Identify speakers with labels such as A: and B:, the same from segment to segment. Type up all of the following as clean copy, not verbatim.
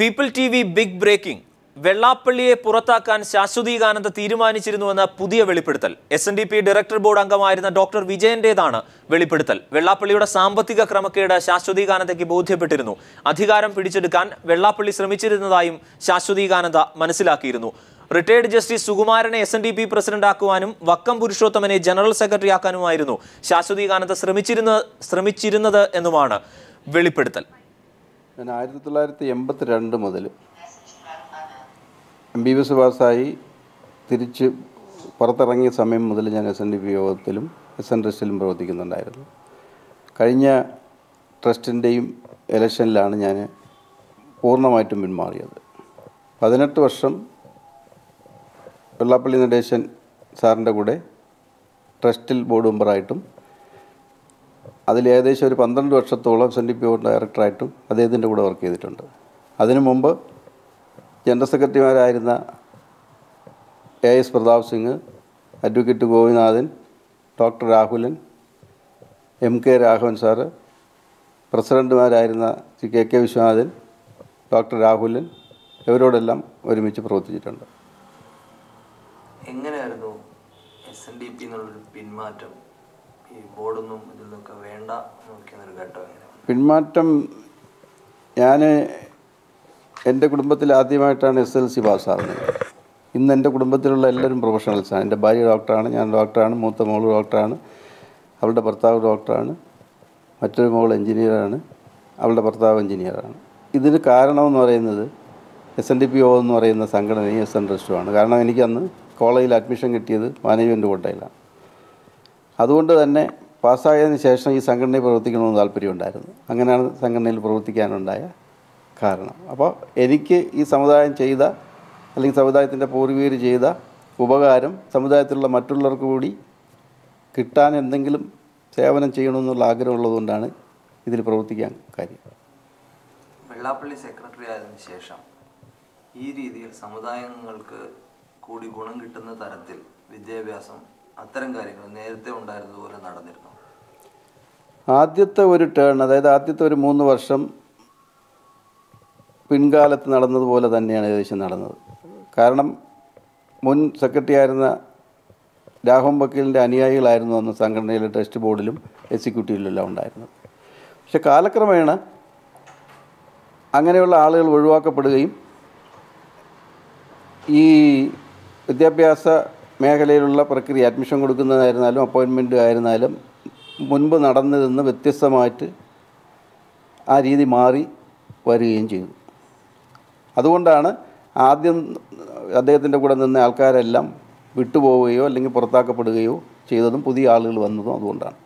A: People TV big breaking. വെള്ളാപ്പള്ളിയെ പുറത്താക്കാൻ ശാശ്വതീകാനന്ദ തീരുമാനിച്ചിരുന്നുവെന്ന പുതിയ വെളിപ്പെടുത്തൽ. SNDP ഡയറക്ടർ ബോർഡ് അംഗമായിരുന്ന ഡോക്ടർ വിജയന്റേതാണ് വെളിപ്പെടുത്തൽ. വെള്ളാപ്പള്ളിയുടെ സാമ്പത്തിക ക്രമക്കേട് ശാശ്വതീകാനന്ദയ്ക്ക് ബോധ്യപ്പെട്ടിരുന്നു. അധികാരം പിടിച്ചെടുക്കാൻ വെള്ളാപ്പള്ളി ശ്രമിച്ചിരുന്നതായും ശാശ്വതീകാനന്ദ മനസ്സിലാക്കിയിരുന്നു. റിട്ടയർഡ് ജസ്റ്റിസ് സുകുമാരനെ SNDP പ്രസിഡന്റാക്കുവാനും വക്കം പുരുഷോത്തമനെ ജനറൽ സെക്രട്ടറി ആക്കാനുമായിരുന്നു ശാശ്വതീകാനന്ദ ശ്രമിച്ചിരുന്നത് എന്നുമാണ് വെളിപ്പെടുത്തൽ.
B: 1982 മുതൽ MBBS പാസ്സായി തിരിച്ച് പുറത്തിറങ്ങിയ സമയം മുതൽ ഞാൻ SNDP യോഗത്തിലും SN ട്രസ്റ്റിലും പ്രവർത്തിക്കുന്നുണ്ടായിരുന്നു. കഴിഞ്ഞ ട്രസ്റ്റിൻ്റെയും ഇലക്ഷനിലാണ് ഞാൻ പൂർണ്ണമായിട്ടും പിന്മാറിയത്. 18 വർഷം വെള്ളാപ്പള്ളി നടേശൻ സാറിൻ്റെ കൂടെ ട്രസ്റ്റിൽ ബോർഡ് മെമ്പറായിട്ടും അതിൽ ഏകദേശം ഒരു 12 വർഷത്തോളം SNDP ബോർഡ് ഡയറക്ടറായിട്ടും അദ്ദേഹത്തിൻ്റെ കൂടെ വർക്ക് ചെയ്തിട്ടുണ്ട്. അതിനു മുമ്പ് ജനറൽ സെക്രട്ടറിമാരായിരുന്ന AS Pratap Singh, advocate Gopinathan, doctor Rahulan, MK Raghavan sir, പ്രസിഡന്റുമാരായിരുന്ന KK വിശ്വനാഥൻ, ഡോക്ടർ രാഹുലൻ, ഇവരോടെല്ലാം ഒരുമിച്ച് പ്രവർത്തിച്ചിട്ടുണ്ട്.
C: എങ്ങനെയായിരുന്നു SNDP എന്നുള്ളൊരു പിന്മാറ്റം? ഈ ബോർഡൊന്നും ഇതിലൊക്കെ വേണ്ട നോക്കിയെന്നൊരു ഘട്ടം എങ്ങനെയാണ്?
B: പിന്മാറ്റം, ഞാൻ എൻ്റെ കുടുംബത്തിൽ ആദ്യമായിട്ടാണ് SLC പാസ്സാകുന്നത്. ഇന്ന് എൻ്റെ കുടുംബത്തിലുള്ള എല്ലാവരും പ്രൊഫഷണൽസാണ്. എൻ്റെ ഭാര്യ ഡോക്ടറാണ്, ഞാൻ ഡോക്ടറാണ്, മൂത്ത മോൾ ഡോക്ടറാണ്, അവളുടെ ഭർത്താവ് ഡോക്ടറാണ്, മറ്റൊരു മോൾ എൻജിനീയറാണ്, അവളുടെ ഭർത്താവ് എൻജിനീയറാണ്. ഇതിന് കാരണമെന്ന് പറയുന്നത് SNDP എന്ന് പറയുന്ന സംഘടനയും SN ട്രസ്റ്റുമാണ്. കാരണം എനിക്കന്ന് കോളേജിൽ അഡ്മിഷൻ കിട്ടിയത് മാനേജ്മെൻറ്റ് കോട്ടയിലാണ്. അതുകൊണ്ട് തന്നെ പാസ്സായതിനു ശേഷം ഈ സംഘടനയിൽ പ്രവർത്തിക്കണമെന്ന് താല്പര്യമുണ്ടായിരുന്നു. അങ്ങനെയാണ് സംഘടനയിൽ പ്രവർത്തിക്കാനുണ്ടായ കാരണം. അപ്പോൾ എനിക്ക് ഈ സമുദായം ചെയ്ത, അല്ലെങ്കിൽ സമുദായത്തിൻ്റെ പൂർവികർ ചെയ്ത ഉപകാരം സമുദായത്തിലുള്ള മറ്റുള്ളവർക്ക് കൂടി കിട്ടാൻ എന്തെങ്കിലും സേവനം ചെയ്യണമെന്നുള്ള ആഗ്രഹമുള്ളതുകൊണ്ടാണ് ഇതിൽ പ്രവർത്തിക്കാൻ കാര്യം.
C: വെള്ളാപ്പള്ളി സെക്രട്ടറി ആയതിനു ശേഷം ഈ രീതിയിൽ സമുദായങ്ങൾക്ക് കൂടി ഗുണം കിട്ടുന്ന തരത്തിൽ വിദ്യാഭ്യാസം, അത്തരം കാര്യങ്ങൾ നേരത്തെ ഉണ്ടായിരുന്നതുപോലെ നടന്നിരുന്നു?
B: ആദ്യത്തെ ഒരു ടേൺ, അതായത് ആദ്യത്തെ ഒരു 3 വർഷം പിൻകാലത്ത് നടന്നതുപോലെ തന്നെയാണ് ഏകദേശം നടന്നത്. കാരണം മുൻ സെക്രട്ടറി ആയിരുന്ന രാഘവൻ വക്കീലിൻ്റെ അനുയായികളായിരുന്നു അന്ന് സംഘടനയിലെ ട്രസ്റ്റ് ബോർഡിലും എക്സിക്യൂട്ടീവിലെല്ലാം ഉണ്ടായിരുന്നത്. പക്ഷെ കാലക്രമേണ അങ്ങനെയുള്ള ആളുകൾ ഒഴിവാക്കപ്പെടുകയും ഈ വിദ്യാഭ്യാസ മേഖലയിലുള്ള പ്രക്രിയ, അഡ്മിഷൻ കൊടുക്കുന്നതായിരുന്നാലും അപ്പോയിൻമെൻറ്റ് ആയിരുന്നാലും മുൻപ് നടന്നതെന്ന് വ്യത്യസ്തമായിട്ട് ആ രീതി മാറി വരികയും ചെയ്തു. അതുകൊണ്ടാണ് ആദ്യം അദ്ദേഹത്തിൻ്റെ കൂടെ നിന്ന ആൾക്കാരെല്ലാം വിട്ടുപോവുകയോ അല്ലെങ്കിൽ പുറത്താക്കപ്പെടുകയോ ചെയ്തതും പുതിയ ആളുകൾ വന്നതും അതുകൊണ്ടാണ്.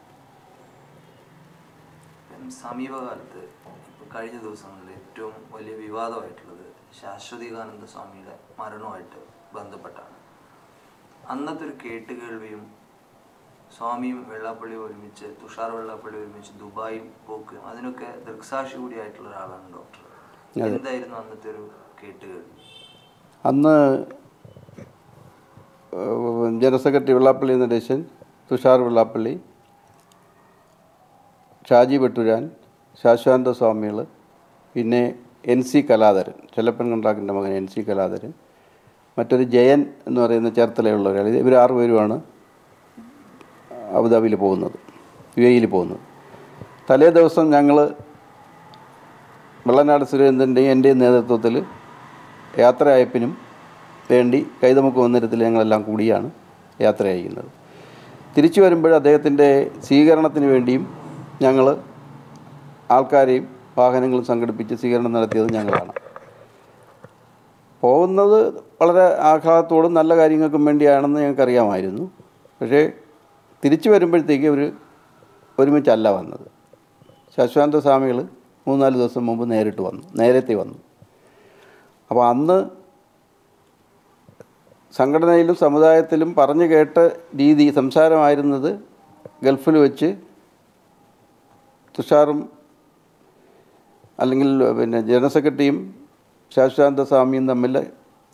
C: സമീപകാലത്ത് ഇപ്പോൾ കഴിഞ്ഞ ദിവസങ്ങളിൽ ഏറ്റവും വലിയ വിവാദമായിട്ടുള്ളത് ശാശ്വതീകാനന്ദ സ്വാമിയുടെ മരണവുമായിട്ട് ബന്ധപ്പെട്ടാണ്. അന്നത്തെ ഒരു കേട്ടുകേൾവിയും സ്വാമിയും വെള്ളാപ്പള്ളി ഒരുമിച്ച്, തുഷാർ വെള്ളാപ്പള്ളി ഒരുമിച്ച് ദുബായിൽ പോക്ക്, അതിനൊക്കെ ദൃക്സാക്ഷി കൂടിയായിട്ടുള്ള ഒരാളാണ് ഡോക്ടർ. എന്തായിരുന്നു അന്നത്തെ ഒരു കേട്ടുകേൾവി?
B: അന്ന് ജനറൽ സെക്രട്ടറി വെള്ളാപ്പള്ളി നടേശൻ, തുഷാർ വെള്ളാപ്പള്ളി, ഷാജി വെട്ടുരാൻ, ശാശ്വതാനന്ദ സ്വാമികൾ, പിന്നെ NC കലാധരൻ, ചെല്ലപ്പൻ കണ്ടാക്കിൻ്റെ മകൻ NC കലാധരൻ, മറ്റൊരു ജയൻ എന്ന് പറയുന്ന ചേർത്തലയുള്ള ഒരാൾ, ഇവർ 6 പേരുമാണ് അബുദാബിയിൽ പോകുന്നത്, UAE പോകുന്നത്. തലേ ദിവസം ഞങ്ങൾ വെള്ളനാട് സുരേന്ദ്രൻ്റെയും എൻ്റെയും നേതൃത്വത്തിൽ യാത്രയയപ്പിനും വേണ്ടി കൈതമുക്ക് മന്ദിരത്തിൽ ഞങ്ങളെല്ലാം കൂടിയാണ് യാത്ര അയക്കുന്നത്. തിരിച്ചു വരുമ്പോൾ അദ്ദേഹത്തിൻ്റെ സ്വീകരണത്തിന് വേണ്ടിയും ഞങ്ങൾ ആൾക്കാരെയും വാഹനങ്ങളും സംഘടിപ്പിച്ച് സ്വീകരണം നടത്തിയത് ഞങ്ങളാണ്. പോകുന്നത് വളരെ ആഹ്ലാദത്തോടും നല്ല കാര്യങ്ങൾക്കും വേണ്ടിയാണെന്ന് ഞങ്ങൾക്കറിയാമായിരുന്നു. പക്ഷേ തിരിച്ചു വരുമ്പോഴത്തേക്ക് അവർ ഒരുമിച്ചല്ല വന്നത്. ശാശ്വതാനന്ദ സ്വാമികൾ 3-4 ദിവസം മുമ്പ് നേരത്തെ വന്നു. അപ്പോൾ അന്ന് സംഘടനയിലും സമുദായത്തിലും പറഞ്ഞു കേട്ട രീതി, സംസാരമായിരുന്നത് ഗൾഫിൽ വെച്ച് തുഷാറും അല്ലെങ്കിൽ ജനറൽ സെക്രട്ടറിയും ശാശ്വതാനന്ദ സ്വാമിയും തമ്മിൽ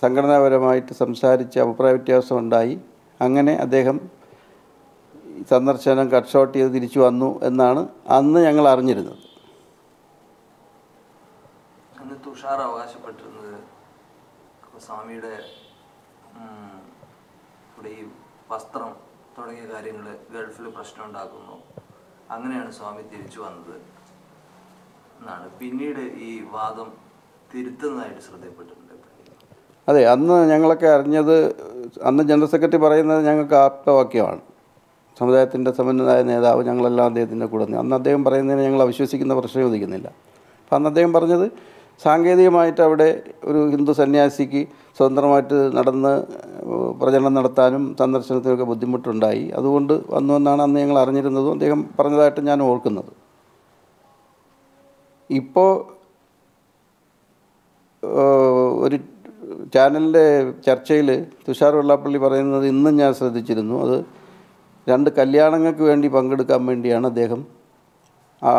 B: സംഘടനാപരമായിട്ട് സംസാരിച്ച് അഭിപ്രായ വ്യത്യാസം ഉണ്ടായി. അങ്ങനെ അദ്ദേഹം സന്ദർശനം കട്ട് ഷോട്ട് ചെയ്ത് തിരിച്ചു വന്നു എന്നാണ് അന്ന് ഞങ്ങൾ അറിഞ്ഞിരുന്നത്.
C: അന്ന് തുഷാർ അവകാശപ്പെട്ടിരുന്നത് സ്വാമിയുടെ ഇവിടെ ഈ വസ്ത്രം തുടങ്ങിയ കാര്യങ്ങൾ ഗൾഫിൽ പ്രശ്നം ഉണ്ടാക്കുന്നു, അങ്ങനെയാണ് സ്വാമി തിരിച്ചു വന്നത് എന്നാണ്. പിന്നീട് ഈ വാദം തിരുത്തുന്നതായിട്ട് ശ്രദ്ധയപ്പെട്ടിട്ടുണ്ട്.
B: അതെ, അന്ന് ഞങ്ങളൊക്കെ അറിഞ്ഞത്, അന്ന് ജനറൽ സെക്രട്ടറി പറയുന്നത് ഞങ്ങൾക്ക് ആപ്തവാക്യമാണ്. സമുദായത്തിൻ്റെ സമന്വയ നേതാവ്, ഞങ്ങളെല്ലാം അദ്ദേഹത്തിൻ്റെ കൂടെ. അന്ന് അദ്ദേഹം പറയുന്നതിന് ഞങ്ങൾ അവിശ്വസിക്കുന്ന പ്രശ്നം ചോദിക്കുന്നില്ല. അപ്പം അന്ന് അദ്ദേഹം പറഞ്ഞത് സാങ്കേതികമായിട്ട് അവിടെ ഒരു ഹിന്ദു സന്യാസിക്ക് സ്വതന്ത്രമായിട്ട് നടന്ന് പ്രചരണം നടത്താനും സന്ദർശനത്തിനൊക്കെ ബുദ്ധിമുട്ടുണ്ടായി, അതുകൊണ്ട് വന്നുവെന്നാണ് അന്ന് ഞങ്ങൾ അറിഞ്ഞിരുന്നതും അദ്ദേഹം പറഞ്ഞതായിട്ട് ഞാൻ ഓർക്കുന്നത്. ഇപ്പോൾ ഒരു ചാനലിൻ്റെ ചർച്ചയിൽ തുഷാർ വെള്ളാപ്പള്ളി പറയുന്നത് ഇന്നും ഞാൻ ശ്രദ്ധിച്ചിരുന്നു. അത് 2 കല്യാണങ്ങൾക്ക് വേണ്ടി പങ്കെടുക്കാൻ വേണ്ടിയാണ് അദ്ദേഹം ആ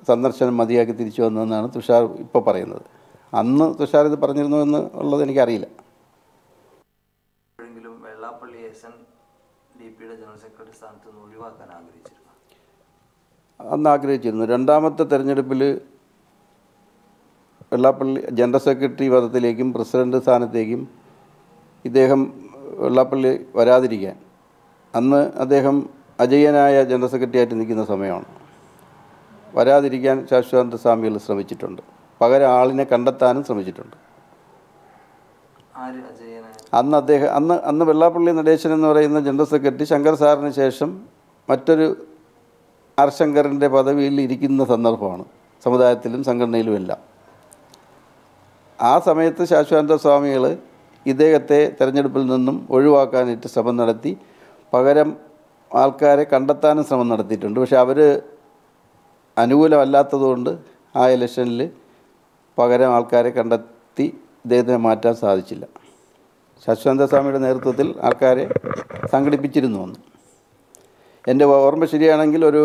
B: സന്ദർശനം മതിയാക്കി തിരിച്ചു വന്നതെന്നാണ് തുഷാർ ഇപ്പോൾ പറയുന്നത്. അന്ന് തുഷാർ ഇത് പറഞ്ഞിരുന്നു എന്ന് ഉള്ളത് എനിക്കറിയില്ല.
C: വെള്ളാപ്പള്ളി SNDPയുടെ ജനറൽ സെക്രട്ടറി സ്ഥാനത്ത് നിന്ന് ഒഴിവാക്കാൻ
B: അന്ന് ആഗ്രഹിച്ചിരുന്നു. 2ാമത്തെ തെരഞ്ഞെടുപ്പിൽ വെള്ളാപ്പള്ളി ജനറൽ സെക്രട്ടറി പദത്തിലേക്കും പ്രസിഡന്റ് സ്ഥാനത്തേക്കും ഇദ്ദേഹം വെള്ളാപ്പള്ളി വരാതിരിക്കാൻ, അന്ന് അദ്ദേഹം അജയ്യനായ ജനറൽ സെക്രട്ടറി ആയിട്ട് നിൽക്കുന്ന സമയമാണ്, വരാതിരിക്കാൻ ശാശ്വതാനന്ദ സ്വാമികൾ ശ്രമിച്ചിട്ടുണ്ട്. പകരം ആളിനെ കണ്ടെത്താനും ശ്രമിച്ചിട്ടുണ്ട്. അന്ന് വെള്ളാപ്പള്ളി നടേശൻ എന്ന് പറയുന്ന ജനറൽ സെക്രട്ടറി ശങ്കർ സാറിന് ശേഷം മറ്റൊരു ആർ ശങ്കറിൻ്റെ പദവിയിൽ ഇരിക്കുന്ന സന്ദർഭമാണ്, സമുദായത്തിലും സംഘടനയിലും എല്ലാം. ആ സമയത്ത് ശാശ്വതാനന്ദ സ്വാമികൾ ഇദ്ദേഹത്തെ തെരഞ്ഞെടുപ്പിൽ നിന്നും ഒഴിവാക്കാനായിട്ട് ശ്രമം നടത്തി, പകരം ആൾക്കാരെ കണ്ടെത്താനും ശ്രമം നടത്തിയിട്ടുണ്ട്. പക്ഷെ അവർ അനുകൂലമല്ലാത്തതുകൊണ്ട് ആ ഇലക്ഷനിൽ പകരം ആൾക്കാരെ കണ്ടെത്തി ഇദ്ദേഹത്തിനെ മാറ്റാൻ സാധിച്ചില്ല. ശാശ്വതാനന്ദ സ്വാമിയുടെ നേതൃത്വത്തിൽ ആൾക്കാരെ സംഘടിപ്പിച്ചിരുന്നു അന്ന്. എൻ്റെ ഓർമ്മ ശരിയാണെങ്കിൽ ഒരു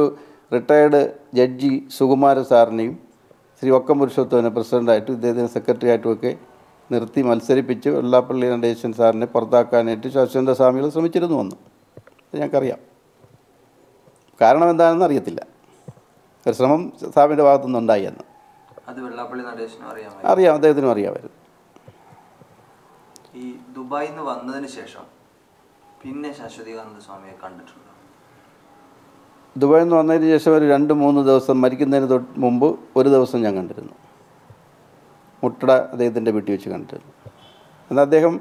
B: റിട്ടയേർഡ് ജഡ്ജി സുകുമാര സാറിനെയും ശ്രീ വക്കം പുരുഷോത്തമനെ പ്രസിഡൻ്റായിട്ടും ഇദ്ദേഹത്തിന് സെക്രട്ടറി ആയിട്ടുമൊക്കെ നിർത്തി മത്സരിപ്പിച്ച് വെള്ളാപ്പള്ളി നടേശൻ സാറിനെ പുറത്താക്കാനായിട്ട് ശാശ്വതാനന്ദ സ്വാമികൾ ശ്രമിച്ചിരുന്നു അന്ന്. അത് ഞങ്ങൾക്കറിയാം. കാരണം എന്താണെന്ന് അറിയത്തില്ല. ഒരു ശ്രമം സ്വാമിയുടെ ഭാഗത്തുനിന്ന് ഉണ്ടായി എന്ന് അറിയാം, അദ്ദേഹത്തിനും അറിയാമായിരുന്നു.
C: ഈ ദുബായിൽ നിന്ന് വന്നതിന് ശേഷം പിന്നെ ശാശ്വതാനന്ദ സ്വാമിയെ കണ്ടിട്ടുണ്ടോ?
B: ദുബായിൽ നിന്ന് വന്നതിന് ശേഷം ഒരു 2-3 ദിവസം, മരിക്കുന്നതിന് മുമ്പ് ഒരു ദിവസം ഞാൻ കണ്ടിരുന്നു. മുട്ടട അദ്ദേഹത്തിൻ്റെ വീട്ടിൽ വെച്ച് കണ്ടിരുന്നു. എന്നാൽ അദ്ദേഹം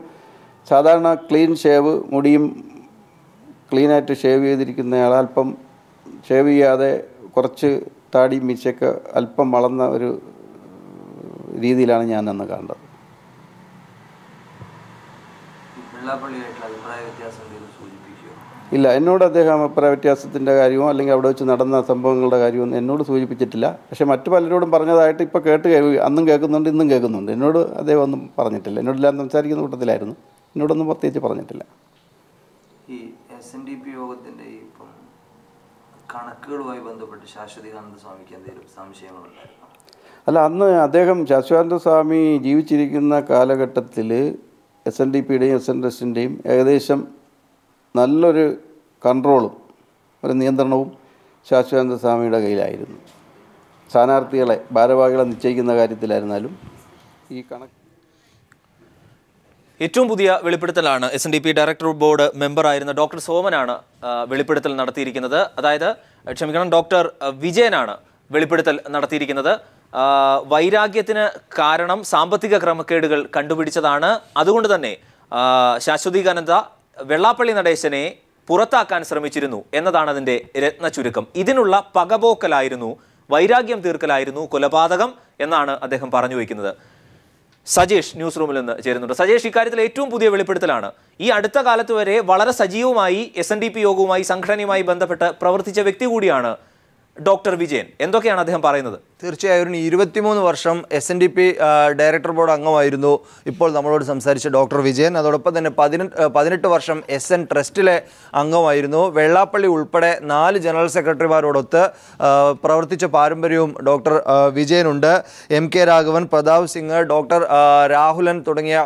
B: സാധാരണ ക്ലീൻ ഷേവ്, മുടിയും ക്ലീനായിട്ട് ഷേവ് ചെയ്തിരിക്കുന്നയാൾ അല്പം ഷേവ് ചെയ്യാതെ കുറച്ച് താടി മീശയൊക്കെ അല്പം വളർന്ന ഒരു രീതിയിലാണ് ഞാൻ അന്ന് കണ്ടത്. ഇല്ല, എന്നോട് അദ്ദേഹം അഭിപ്രായ വ്യത്യാസത്തിൻ്റെ കാര്യമോ അല്ലെങ്കിൽ അവിടെ വെച്ച് നടന്ന സംഭവങ്ങളുടെ കാര്യമോ എന്നോട് സൂചിപ്പിച്ചിട്ടില്ല. പക്ഷേ മറ്റു പലരോടും പറഞ്ഞതായിട്ട് ഇപ്പോൾ അന്നും കേൾക്കുന്നുണ്ട്, ഇന്നും കേൾക്കുന്നുണ്ട്. എന്നോട് അദ്ദേഹം ഒന്നും പറഞ്ഞിട്ടില്ല. എന്നോടെല്ലാം സംസാരിക്കുന്ന കൂട്ടത്തിലായിരുന്നു. എന്നോടൊന്നും പ്രത്യേകിച്ച് പറഞ്ഞിട്ടില്ല.
C: ഈ SNDP യോഗത്തിൻ്റെ ഇപ്പം കണക്കുകളുമായി ബന്ധപ്പെട്ട് ശാശ്വതാനന്ദ സ്വാമിക്ക് എന്തെങ്കിലും സംശയങ്ങളുണ്ടായിരുന്നു?
B: അല്ല, അന്ന് അദ്ദേഹം ശാശ്വതാനന്ദ സ്വാമി ജീവിച്ചിരിക്കുന്ന കാലഘട്ടത്തിൽ SNDPയുടെയും SNSൻ്റെയും ഏകദേശം നല്ലൊരു കൺട്രോളും ഒരു നിയന്ത്രണവും ശാശ്വതാനന്ദ സ്വാമിയുടെ കയ്യിലായിരുന്നു. സ്ഥാനാർത്ഥികളെ, ഭാരവാഹികളെ നിശ്ചയിക്കുന്ന കാര്യത്തിലായിരുന്നാലും ഈ കണക്ക്.
A: ഏറ്റവും പുതിയ വെളിപ്പെടുത്തലാണ് SNDP ഡയറക്ടർ ബോർഡ് മെമ്പറായിരുന്ന ഡോക്ടർ സോമനാണ് വെളിപ്പെടുത്തൽ നടത്തിയിരിക്കുന്നത്. അതായത് ഡോക്ടർ വിജയനാണ് വെളിപ്പെടുത്തൽ നടത്തിയിരിക്കുന്നത്. വൈരാഗ്യത്തിന് കാരണം സാമ്പത്തിക ക്രമക്കേടുകൾ കണ്ടുപിടിച്ചതാണ്. അതുകൊണ്ട് തന്നെ ശാശ്വതാനന്ദ വെള്ളാപ്പള്ളി നടേശനെ പുറത്താക്കാൻ ശ്രമിച്ചിരുന്നു എന്നതാണ് അതിൻ്റെ രത്ന ചുരുക്കം. ഇതിനുള്ള പകപോക്കലായിരുന്നു, വൈരാഗ്യം തീർക്കലായിരുന്നു കൊലപാതകം എന്നാണ് അദ്ദേഹം പറഞ്ഞു വയ്ക്കുന്നത്. സജേഷ് ന്യൂസ് റൂമിൽ നിന്ന് ചേരുന്നുണ്ട്. സജേഷ്, ഇക്കാര്യത്തിൽ ഏറ്റവും പുതിയ വെളിപ്പെടുത്തലാണ്. ഈ അടുത്ത കാലത്ത് വരെ വളരെ സജീവമായി SNDP യോഗവുമായി സംഘടനയുമായി ബന്ധപ്പെട്ട് പ്രവർത്തിച്ച വ്യക്തി കൂടിയാണ് ഡോക്ടർ വിജയൻ. എന്തൊക്കെയാണ് അദ്ദേഹം പറയുന്നത്?
D: തീർച്ചയായും 23 വർഷം SNDP ഡയറക്ടർ ബോർഡ് അംഗമായിരുന്നു ഇപ്പോൾ നമ്മളോട് സംസാരിച്ച ഡോക്ടർ വിജയൻ. അതോടൊപ്പം തന്നെ 18 വർഷം SN ട്രസ്റ്റിലെ അംഗമായിരുന്നു. വെള്ളാപ്പള്ളി ഉൾപ്പെടെ 4 ജനറൽ സെക്രട്ടറിമാരോടൊത്ത് പ്രവർത്തിച്ച പാരമ്പര്യവും ഡോക്ടർ വിജയനുണ്ട്. MK രാഘവൻ, പ്രതാപ് സിംഗ്, ഡോക്ടർ രാഹുലൻ തുടങ്ങിയ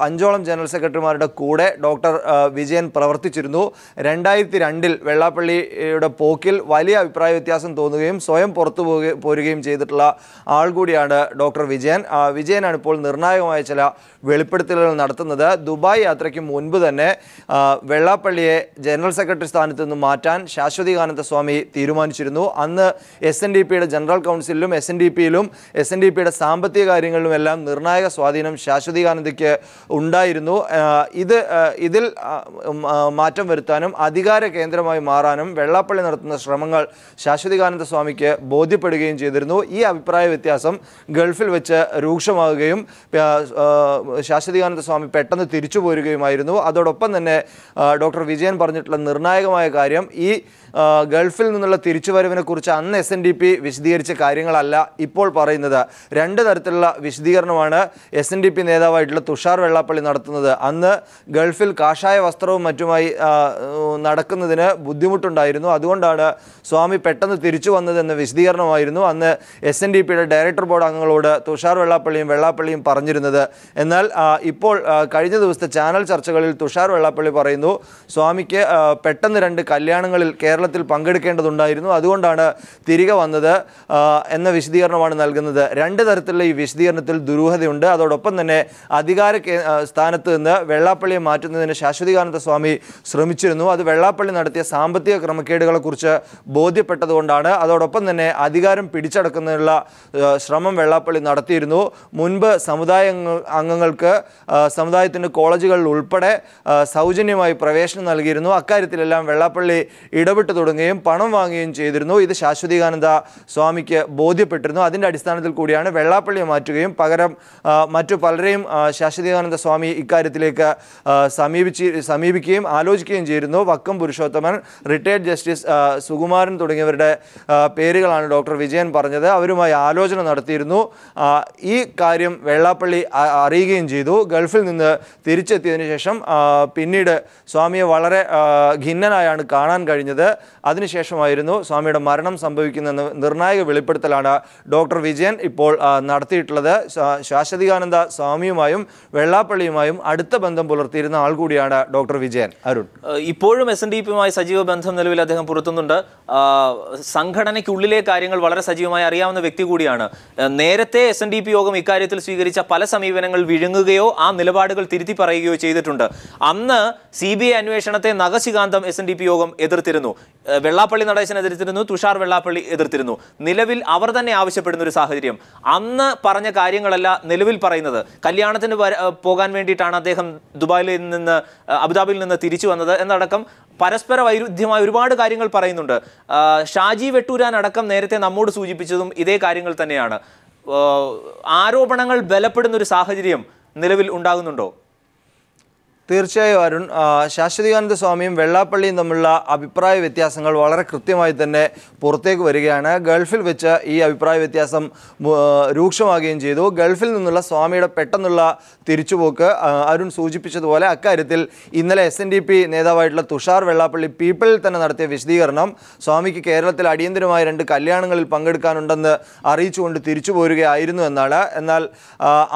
D: 5ഓളം ജനറൽ സെക്രട്ടറിമാരുടെ കൂടെ ഡോക്ടർ വിജയൻ പ്രവർത്തിച്ചിരുന്നു. 2002 വെള്ളാപ്പള്ളിയുടെ പോക്കിൽ വലിയ അഭിപ്രായ വ്യത്യാസം തോന്നുകയും നടത്തുകയും സ്വയം പുറത്തു പോരുകയും ചെയ്തിട്ടുള്ള ആൾ കൂടിയാണ് ഡോക്ടർ വിജയൻ. വിജയനാണ് ഇപ്പോൾ നിർണായകമായ ചില വെളിപ്പെടുത്തലുകൾ നടത്തുന്നത്. ദുബായ് യാത്രയ്ക്ക് മുൻപ് തന്നെ വെള്ളാപ്പള്ളിയെ ജനറൽ സെക്രട്ടറി സ്ഥാനത്ത് നിന്ന് മാറ്റാൻ ശാശ്വതികാനന്ദ സ്വാമി തീരുമാനിച്ചിരുന്നു. അന്ന് SNDPയുടെ ജനറൽ കൗൺസിലിലും SNDPയിലും SNDPയുടെ സാമ്പത്തിക കാര്യങ്ങളിലുമെല്ലാം നിർണായക സ്വാധീനം ശാശ്വതികാനന്ദയ്ക്ക് ഉണ്ടായിരുന്നു. ഇതിൽ മാറ്റം വരുത്താനും അധികാര കേന്ദ്രമായി മാറാനും വെള്ളാപ്പള്ളി നടത്തുന്ന ശ്രമങ്ങൾ ശാശ്വതികാനന്ദ സ്വാമിക്ക് ബോധ്യപ്പെടുകയും ചെയ്തിരുന്നു. ഈ അഭിപ്രായ വ്യത്യാസം ഗൾഫിൽ വെച്ച് രൂക്ഷമാവുകയും ശാശ്വതികാനന്ദ സ്വാമി പെട്ടെന്ന് തിരിച്ചു പോരുകയുമായിരുന്നു. അതോടൊപ്പം തന്നെ ഡോക്ടർ വിജയൻ പറഞ്ഞിട്ടുള്ള നിർണായകമായ കാര്യം, ഈ ഗൾഫിൽ നിന്നുള്ള തിരിച്ചുവരവിനെ കുറിച്ച് അന്ന് SNDP വിശദീകരിച്ച കാര്യങ്ങളല്ല ഇപ്പോൾ പറയുന്നത്. രണ്ട് തരത്തിലുള്ള വിശദീകരണമാണ് SNDP നേതാവായിട്ടുള്ള തുഷാർ വെള്ളാപ്പള്ളി നടത്തുന്നത്. അന്ന് ഗൾഫിൽ കാഷായ വസ്ത്രവും മറ്റുമായി നടക്കുന്നതിന് ബുദ്ധിമുട്ടുണ്ടായിരുന്നു, അതുകൊണ്ടാണ് സ്വാമി പെട്ടെന്ന് തിരിച്ചു വന്നതെന്ന വിശദീകരണമായിരുന്നു അന്ന് SNDPയുടെ ഡയറക്ടർ ബോർഡ് അംഗങ്ങളോട് തുഷാർ വെള്ളാപ്പള്ളിയും പറഞ്ഞിരുന്നത്. എന്നാൽ ഇപ്പോൾ കഴിഞ്ഞ ദിവസത്തെ ചാനൽ ചർച്ചകളിൽ തുഷാർ വെള്ളാപ്പള്ളി പറയുന്നു, സ്വാമിക്ക് പെട്ടെന്ന് 2 കല്യാണങ്ങളിൽ കേരളത്തിൽ പങ്കെടുക്കേണ്ടതുണ്ടായിരുന്നു, അതുകൊണ്ടാണ് തിരികെ വന്നത് എന്ന വിശദീകരണമാണ് നൽകുന്നത്. രണ്ട് തരത്തിലുള്ള ഈ വിശദീകരണത്തിൽ ദുരൂഹതയുണ്ട്. അതോടൊപ്പം തന്നെ അധികാര സ്ഥാനത്ത് നിന്ന് വെള്ളാപ്പള്ളിയെ മാറ്റുന്നതിന് ശാശ്വതികാനന്ദ സ്വാമി ശ്രമിച്ചിരുന്നു. അത് വെള്ളാപ്പള്ളി നടത്തിയ സാമ്പത്തിക ക്രമക്കേടുകളെക്കുറിച്ച് ബോധ്യപ്പെട്ടതുകൊണ്ടാണ്. അതോടൊപ്പം തന്നെ അധികാരം പിടിച്ചടക്കുന്നതിനുള്ള ശ്രമം വെള്ളാപ്പള്ളി നടത്തിയിരുന്നു. മുൻപ് അംഗങ്ങൾക്ക് സമുദായത്തിൻ്റെ കോളേജുകളിൽ ഉൾപ്പെടെ സൗജന്യമായി പ്രവേശനം നൽകിയിരുന്നു. അക്കാര്യത്തിലെല്ലാം വെള്ളാപ്പള്ളി ഇടപെട്ട് തുടങ്ങുകയും പണം വാങ്ങുകയും ചെയ്തിരുന്നു. ഇത് ശാശ്വതികാനന്ദ സ്വാമിക്ക് ബോധ്യപ്പെട്ടിരുന്നു. അതിൻ്റെ അടിസ്ഥാനത്തിൽ കൂടിയാണ് വെള്ളാപ്പള്ളിയെ മാറ്റുകയും പകരം മറ്റു പലരെയും ശാശ്വതികാനന്ദ സ്വാമി ഇക്കാര്യത്തിലേക്ക് സമീപിക്കുകയും ആലോചിക്കുകയും ചെയ്തിരുന്നു. വക്കം പുരുഷോത്തമൻ, റിട്ടയർഡ് ജസ്റ്റിസ് സുകുമാരൻ തുടങ്ങിയവരുടെ പേരുകളാണ് ഡോക്ടർ വിജയൻ പറഞ്ഞത്. അവരുമായി ആലോചന നടത്തിയിരുന്നു. ഈ കാര്യം വെള്ളാപ്പള്ളി അറിയുകയും ചെയ്തു. ഗൾഫിൽ നിന്ന് തിരിച്ചെത്തിയതിനു ശേഷം പിന്നീട് സ്വാമിയെ വളരെ ഖിന്നനായാണ് കാണാൻ കഴിഞ്ഞത്. അതിനുശേഷമായിരുന്നു സ്വാമിയുടെ മരണം സംഭവിക്കുന്ന നിർണായക വെളിപ്പെടുത്തലാണ് ഡോക്ടർ വിജയൻ ഇപ്പോൾ നടത്തിയിട്ടുള്ളത്. ശാശ്വതികാനന്ദ സ്വാമിയുമായും വെള്ളാപ്പള്ളിയുമായും അടുത്ത ബന്ധം പുലർത്തിയിരുന്ന ആൾ കൂടിയാണ് ഡോക്ടർ വിജയൻ. അരുൺ,
A: ഇപ്പോഴും SNDPയുമായി സജീവ ബന്ധം നിലവിൽ അദ്ദേഹം പുലർത്തുന്നുണ്ട്. സംഘടനയ്ക്കുള്ളിലെ കാര്യങ്ങൾ വളരെ സജീവമായി അറിയാവുന്ന വ്യക്തി കൂടിയാണ്. നേരത്തെ SNDP യോഗം ഇക്കാര്യത്തിൽ സ്വീകരിച്ച പല സമീപനങ്ങൾ വിഴുങ്ങുകയോ ആ നിലപാടുകൾ തിരുത്തി പറയുകയോ ചെയ്തിട്ടുണ്ട്. അന്ന് CBI അന്വേഷണത്തെ നഖശികാന്തം SNDP യോഗം എതിർത്തിരുന്നു. വെള്ളാപ്പള്ളി നടേശൻ എതിർത്തിരുന്നു, തുഷാർ വെള്ളാപ്പള്ളി എതിർത്തിരുന്നു. നിലവിൽ അവർ തന്നെ ആവശ്യപ്പെടുന്ന ഒരു സാഹചര്യം. അന്ന് പറഞ്ഞ കാര്യങ്ങളല്ല നിലവിൽ പറയുന്നത്. കല്യാണത്തിന് പോകാൻ വേണ്ടിയിട്ടാണ് അദ്ദേഹം അബുദാബിയിൽ നിന്ന് തിരിച്ചു വന്നത് എന്നടക്കം പരസ്പര വൈരുദ്ധ്യമായ ഒരുപാട് കാര്യങ്ങൾ പറയുന്നുണ്ട്. ഷാജി വെട്ടൂരാൻ അടക്കം നേരത്തെ നമ്മോട് സൂചിപ്പിച്ചതും ഇതേ കാര്യങ്ങൾ തന്നെയാണ്. ആരോപണങ്ങൾ ബലപ്പെടുന്ന ഒരു സാഹചര്യം നിലവിൽ ഉണ്ടാകുന്നുണ്ടോ?
D: തീർച്ചയായും അരുൺ, ശാശ്വതികാനന്ദ സ്വാമിയും വെള്ളാപ്പള്ളിയും തമ്മിലുള്ള അഭിപ്രായ വ്യത്യാസങ്ങൾ വളരെ കൃത്യമായി തന്നെ പുറത്തേക്ക് വരികയാണ്. ഗൾഫിൽ വെച്ച് ഈ അഭിപ്രായ വ്യത്യാസം രൂക്ഷമാകുകയും ചെയ്തു. ഗൾഫിൽ നിന്നുള്ള സ്വാമിയുടെ പെട്ടെന്നുള്ള തിരിച്ചുപോക്ക് അരുൺ സൂചിപ്പിച്ചതുപോലെ അക്കാര്യത്തിൽ ഇന്നലെ SNDP നേതാവായിട്ടുള്ള തുഷാർ വെള്ളാപ്പള്ളി പീപ്പിളിൽ തന്നെ നടത്തിയ വിശദീകരണം സ്വാമിക്ക് കേരളത്തിൽ അടിയന്തരമായ 2 കല്യാണങ്ങളിൽ പങ്കെടുക്കാനുണ്ടെന്ന് അറിയിച്ചുകൊണ്ട് തിരിച്ചു പോരുകയായിരുന്നു എന്നാണ്. എന്നാൽ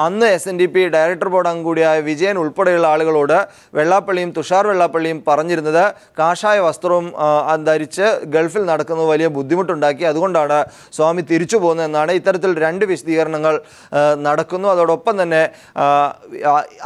D: അന്ന് SNDP ഡയറക്ടർ ബോർഡ് അംഗം കൂടിയായ വിജയൻ ഉൾപ്പെടെയുള്ള ആളുകളോട് വെള്ളാപ്പള്ളിയും തുഷാർ വെള്ളാപ്പള്ളിയും പറഞ്ഞിരുന്നത് കാഷായ വസ്ത്രവും ധരിച്ച് ഗൾഫിൽ നടക്കുന്നത് വലിയ ബുദ്ധിമുട്ടുണ്ടാക്കി, അതുകൊണ്ടാണ് സ്വാമി തിരിച്ചു പോകുന്നതെന്നാണ്. ഇത്തരത്തിൽ 2 വിശദീകരണങ്ങൾ നടക്കുന്നു. അതോടൊപ്പം തന്നെ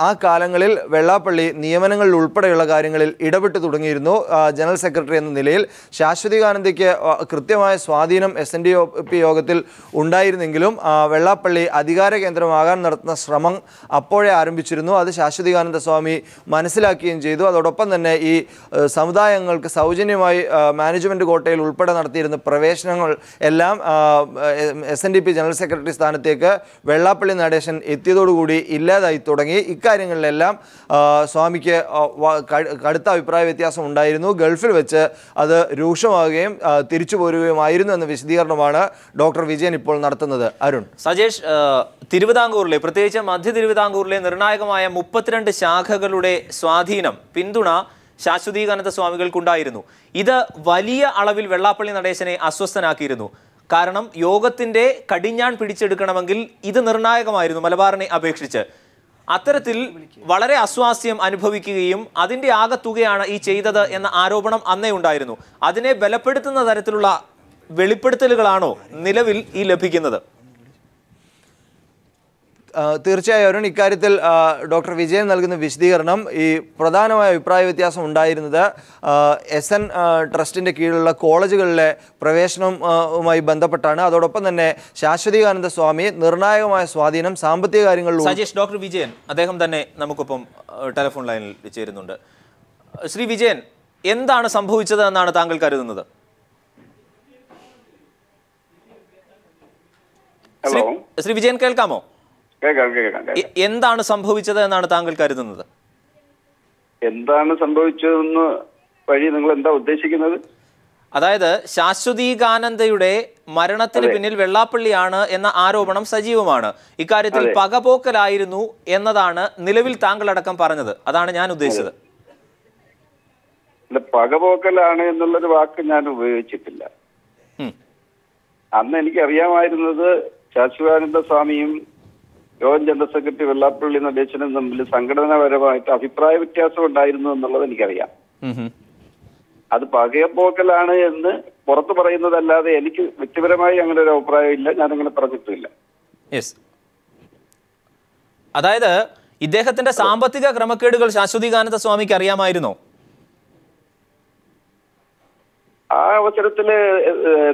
D: ആ കാലങ്ങളിൽ വെള്ളാപ്പള്ളി നിയമനങ്ങളിൽ ഉൾപ്പെടെയുള്ള കാര്യങ്ങളിൽ ഇടപെട്ട് തുടങ്ങിയിരുന്നു. ജനറൽ സെക്രട്ടറി എന്ന നിലയിൽ ശാശ്വതികാനന്ദയ്ക്ക് കൃത്യമായ സ്വാധീനം SNDP യോഗത്തിൽ ഉണ്ടായിരുന്നെങ്കിലും വെള്ളാപ്പള്ളി അധികാര കേന്ദ്രമാകാൻ നടത്തുന്ന ശ്രമം അപ്പോഴേ ആരംഭിച്ചിരുന്നു. അത് ശാശ്വതികാനന്ദ സ്വാമി മനസ്സിലാക്കുകയും ചെയ്തു. അതോടൊപ്പം തന്നെ ഈ സമുദായങ്ങൾക്ക് സൗജന്യമായി മാനേജ്മെൻറ്റ് കോട്ടയിൽ ഉൾപ്പെടെ നടത്തിയിരുന്ന പ്രവേശനങ്ങൾ എല്ലാം SNDP ജനറൽ സെക്രട്ടറി സ്ഥാനത്തേക്ക് വെള്ളാപ്പള്ളി നടേശൻ എത്തിയതോടുകൂടി ഇല്ലാതായി തുടങ്ങി. ഇക്കാര്യങ്ങളിലെല്ലാം സ്വാമിക്ക് കടുത്ത അഭിപ്രായ വ്യത്യാസം ഉണ്ടായിരുന്നു. ഗൾഫിൽ വെച്ച് അത് രൂക്ഷമാവുകയും തിരിച്ചു പോരുകയുമായിരുന്നു എന്ന വിശദീകരണമാണ് ഡോക്ടർ വിജയൻ ഇപ്പോൾ നടത്തുന്നത്. അരുൺ,
A: സജേഷ്, തിരുവിതാംകൂറിലെ പ്രത്യേകിച്ച് മധ്യ തിരുവിതാംകൂറിലെ നിർണായകമായ 32 ശാഖകളുടെ സ്വാധീനം, പിന്തുണ ശാശ്വതികാനന്ദ സ്വാമികൾക്കുണ്ടായിരുന്നു. ഇത് വലിയ അളവിൽ വെള്ളാപ്പള്ളി നടേശനെ അസ്വസ്ഥനാക്കിയിരുന്നു. കാരണം യോഗത്തിൻ്റെ കടിഞ്ഞാൺ പിടിച്ചെടുക്കണമെങ്കിൽ ഇത് നിർണായകമായിരുന്നു മലബാറിനെ അപേക്ഷിച്ച്. അത്തരത്തിൽ വളരെ അസ്വാസ്ഥ്യം അനുഭവിക്കുകയും അതിൻ്റെ ആകത്തുകയാണ് ഈ ചെയ്തത് എന്ന ആരോപണം അന്നേ ഉണ്ടായിരുന്നു. അതിനെ ബലപ്പെടുത്തുന്ന തരത്തിലുള്ള വെളിപ്പെടുത്തലുകളാണോ നിലവിൽ ഈ ലഭിക്കുന്നത്?
D: തീർച്ചയായും അരുൺ, ഇക്കാര്യത്തിൽ ഡോക്ടർ വിജയൻ നൽകുന്ന വിശദീകരണം, ഈ പ്രധാനമായ അഭിപ്രായ വ്യത്യാസം ഉണ്ടായിരുന്നത് SN ട്രസ്റ്റിൻ്റെ കീഴിലുള്ള കോളേജുകളിലെ പ്രവേശനവുമായി ബന്ധപ്പെട്ടാണ്. അതോടൊപ്പം തന്നെ ശാശ്വതീകാനന്ദ സ്വാമി നിർണായകമായ സ്വാധീനം സാമ്പത്തിക കാര്യങ്ങളിൽ.
A: സജീഷ്, ഡോക്ടർ വിജയൻ അദ്ദേഹം തന്നെ നമുക്കൊപ്പം ടെലിഫോൺ ലൈനിൽ ചേരുന്നുണ്ട്. ശ്രീ വിജയൻ, എന്താണ് സംഭവിച്ചത് എന്നാണ് താങ്കൾ കരുതുന്നത്? ശ്രീ വിജയൻ, കേൾക്കാമോ? എന്താണ് സംഭവിച്ചത് എന്നാണ് താങ്കൾ കരുതുന്നത്?
E: എന്താണ് സംഭവിച്ചതെന്ന് വഴി നിങ്ങൾ എന്താ ഉദ്ദേശിക്കുന്നത്?
A: അതായത് ശാശ്വതീകാനന്ദയുടെ മരണത്തിന് പിന്നിൽ വെള്ളാപ്പള്ളിയാണ് എന്ന ആരോപണം സജീവമാണ്. ഇക്കാര്യത്തിൽ പകപോക്കലായിരുന്നു എന്നതാണ് നിലവിൽ താങ്കളടക്കം പറഞ്ഞത്. അതാണ് ഞാൻ ഉദ്ദേശിച്ചത്.
E: പകപോക്കലാണ് എന്നുള്ളൊരു വാക്ക് ഞാൻ ഉപയോഗിച്ചിട്ടില്ല. അന്ന് എനിക്കറിയാമായിരുന്നത് ശാശ്വതാനന്ദ സ്വാമിയും യോഗം ജനറൽ സെക്രട്ടറി വെള്ളാപ്പള്ളി നടേശനും തമ്മിൽ സംഘടനാപരമായിട്ട് അഭിപ്രായ വ്യത്യാസം ഉണ്ടായിരുന്നു എന്നുള്ളത് എനിക്കറിയാം. അത് പകയപ്പോക്കലാണ് എന്ന് പുറത്തു പറയുന്നതല്ലാതെ എനിക്ക് വ്യക്തിപരമായി അങ്ങനെ ഒരു അഭിപ്രായം ഇല്ല, ഞാനങ്ങനെ പറഞ്ഞിട്ടില്ല.
A: അതായത് ഇദ്ദേഹത്തിന്റെ സാമ്പത്തിക ക്രമക്കേടുകൾ ശാശ്വതീകാനന്ദ സ്വാമിക്ക് അറിയാമായിരുന്നോ?
E: ആ അവസരത്തില്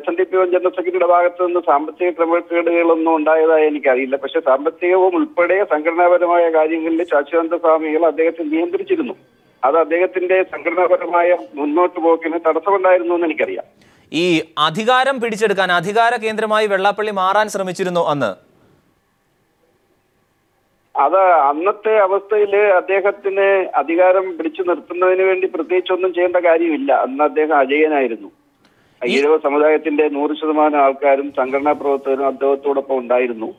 E: SNDP ജനറൽ സെക്രട്ടറിയുടെ ഭാഗത്തു നിന്ന് സാമ്പത്തിക ക്രമക്കേടുകളൊന്നും ഉണ്ടായതായി എനിക്കറിയില്ല. പക്ഷെ സാമ്പത്തികവും ഉൾപ്പെടെ സംഘടനാപരമായ കാര്യങ്ങളിൽ ശാശ്വതാനന്ദ സ്വാമികൾ അദ്ദേഹത്തെ നിയന്ത്രിച്ചിരുന്നു. അത് അദ്ദേഹത്തിന്റെ സംഘടനാപരമായ മുന്നോട്ട് പോക്കിന് തടസ്സമുണ്ടായിരുന്നു എന്ന് എനിക്കറിയാം.
A: ഈ അധികാരം പിടിച്ചെടുക്കാൻ അധികാര കേന്ദ്രമായി വെള്ളാപ്പള്ളി മാറാൻ ശ്രമിച്ചിരുന്നു അന്ന്?
E: അത് അന്നത്തെ അവസ്ഥയിൽ അദ്ദേഹത്തിന് അധികാരം പിടിച്ചു നിർത്തുന്നതിന് വേണ്ടി പ്രത്യേകിച്ചൊന്നും ചെയ്യേണ്ട കാര്യമില്ല. അന്ന് അദ്ദേഹം അജയനായിരുന്നു. ഈഴവ സമുദായത്തിന്റെ 100% ആൾക്കാരും സംഘടനാ പ്രവർത്തകരും അദ്ദേഹത്തോടൊപ്പം ഉണ്ടായിരുന്നു.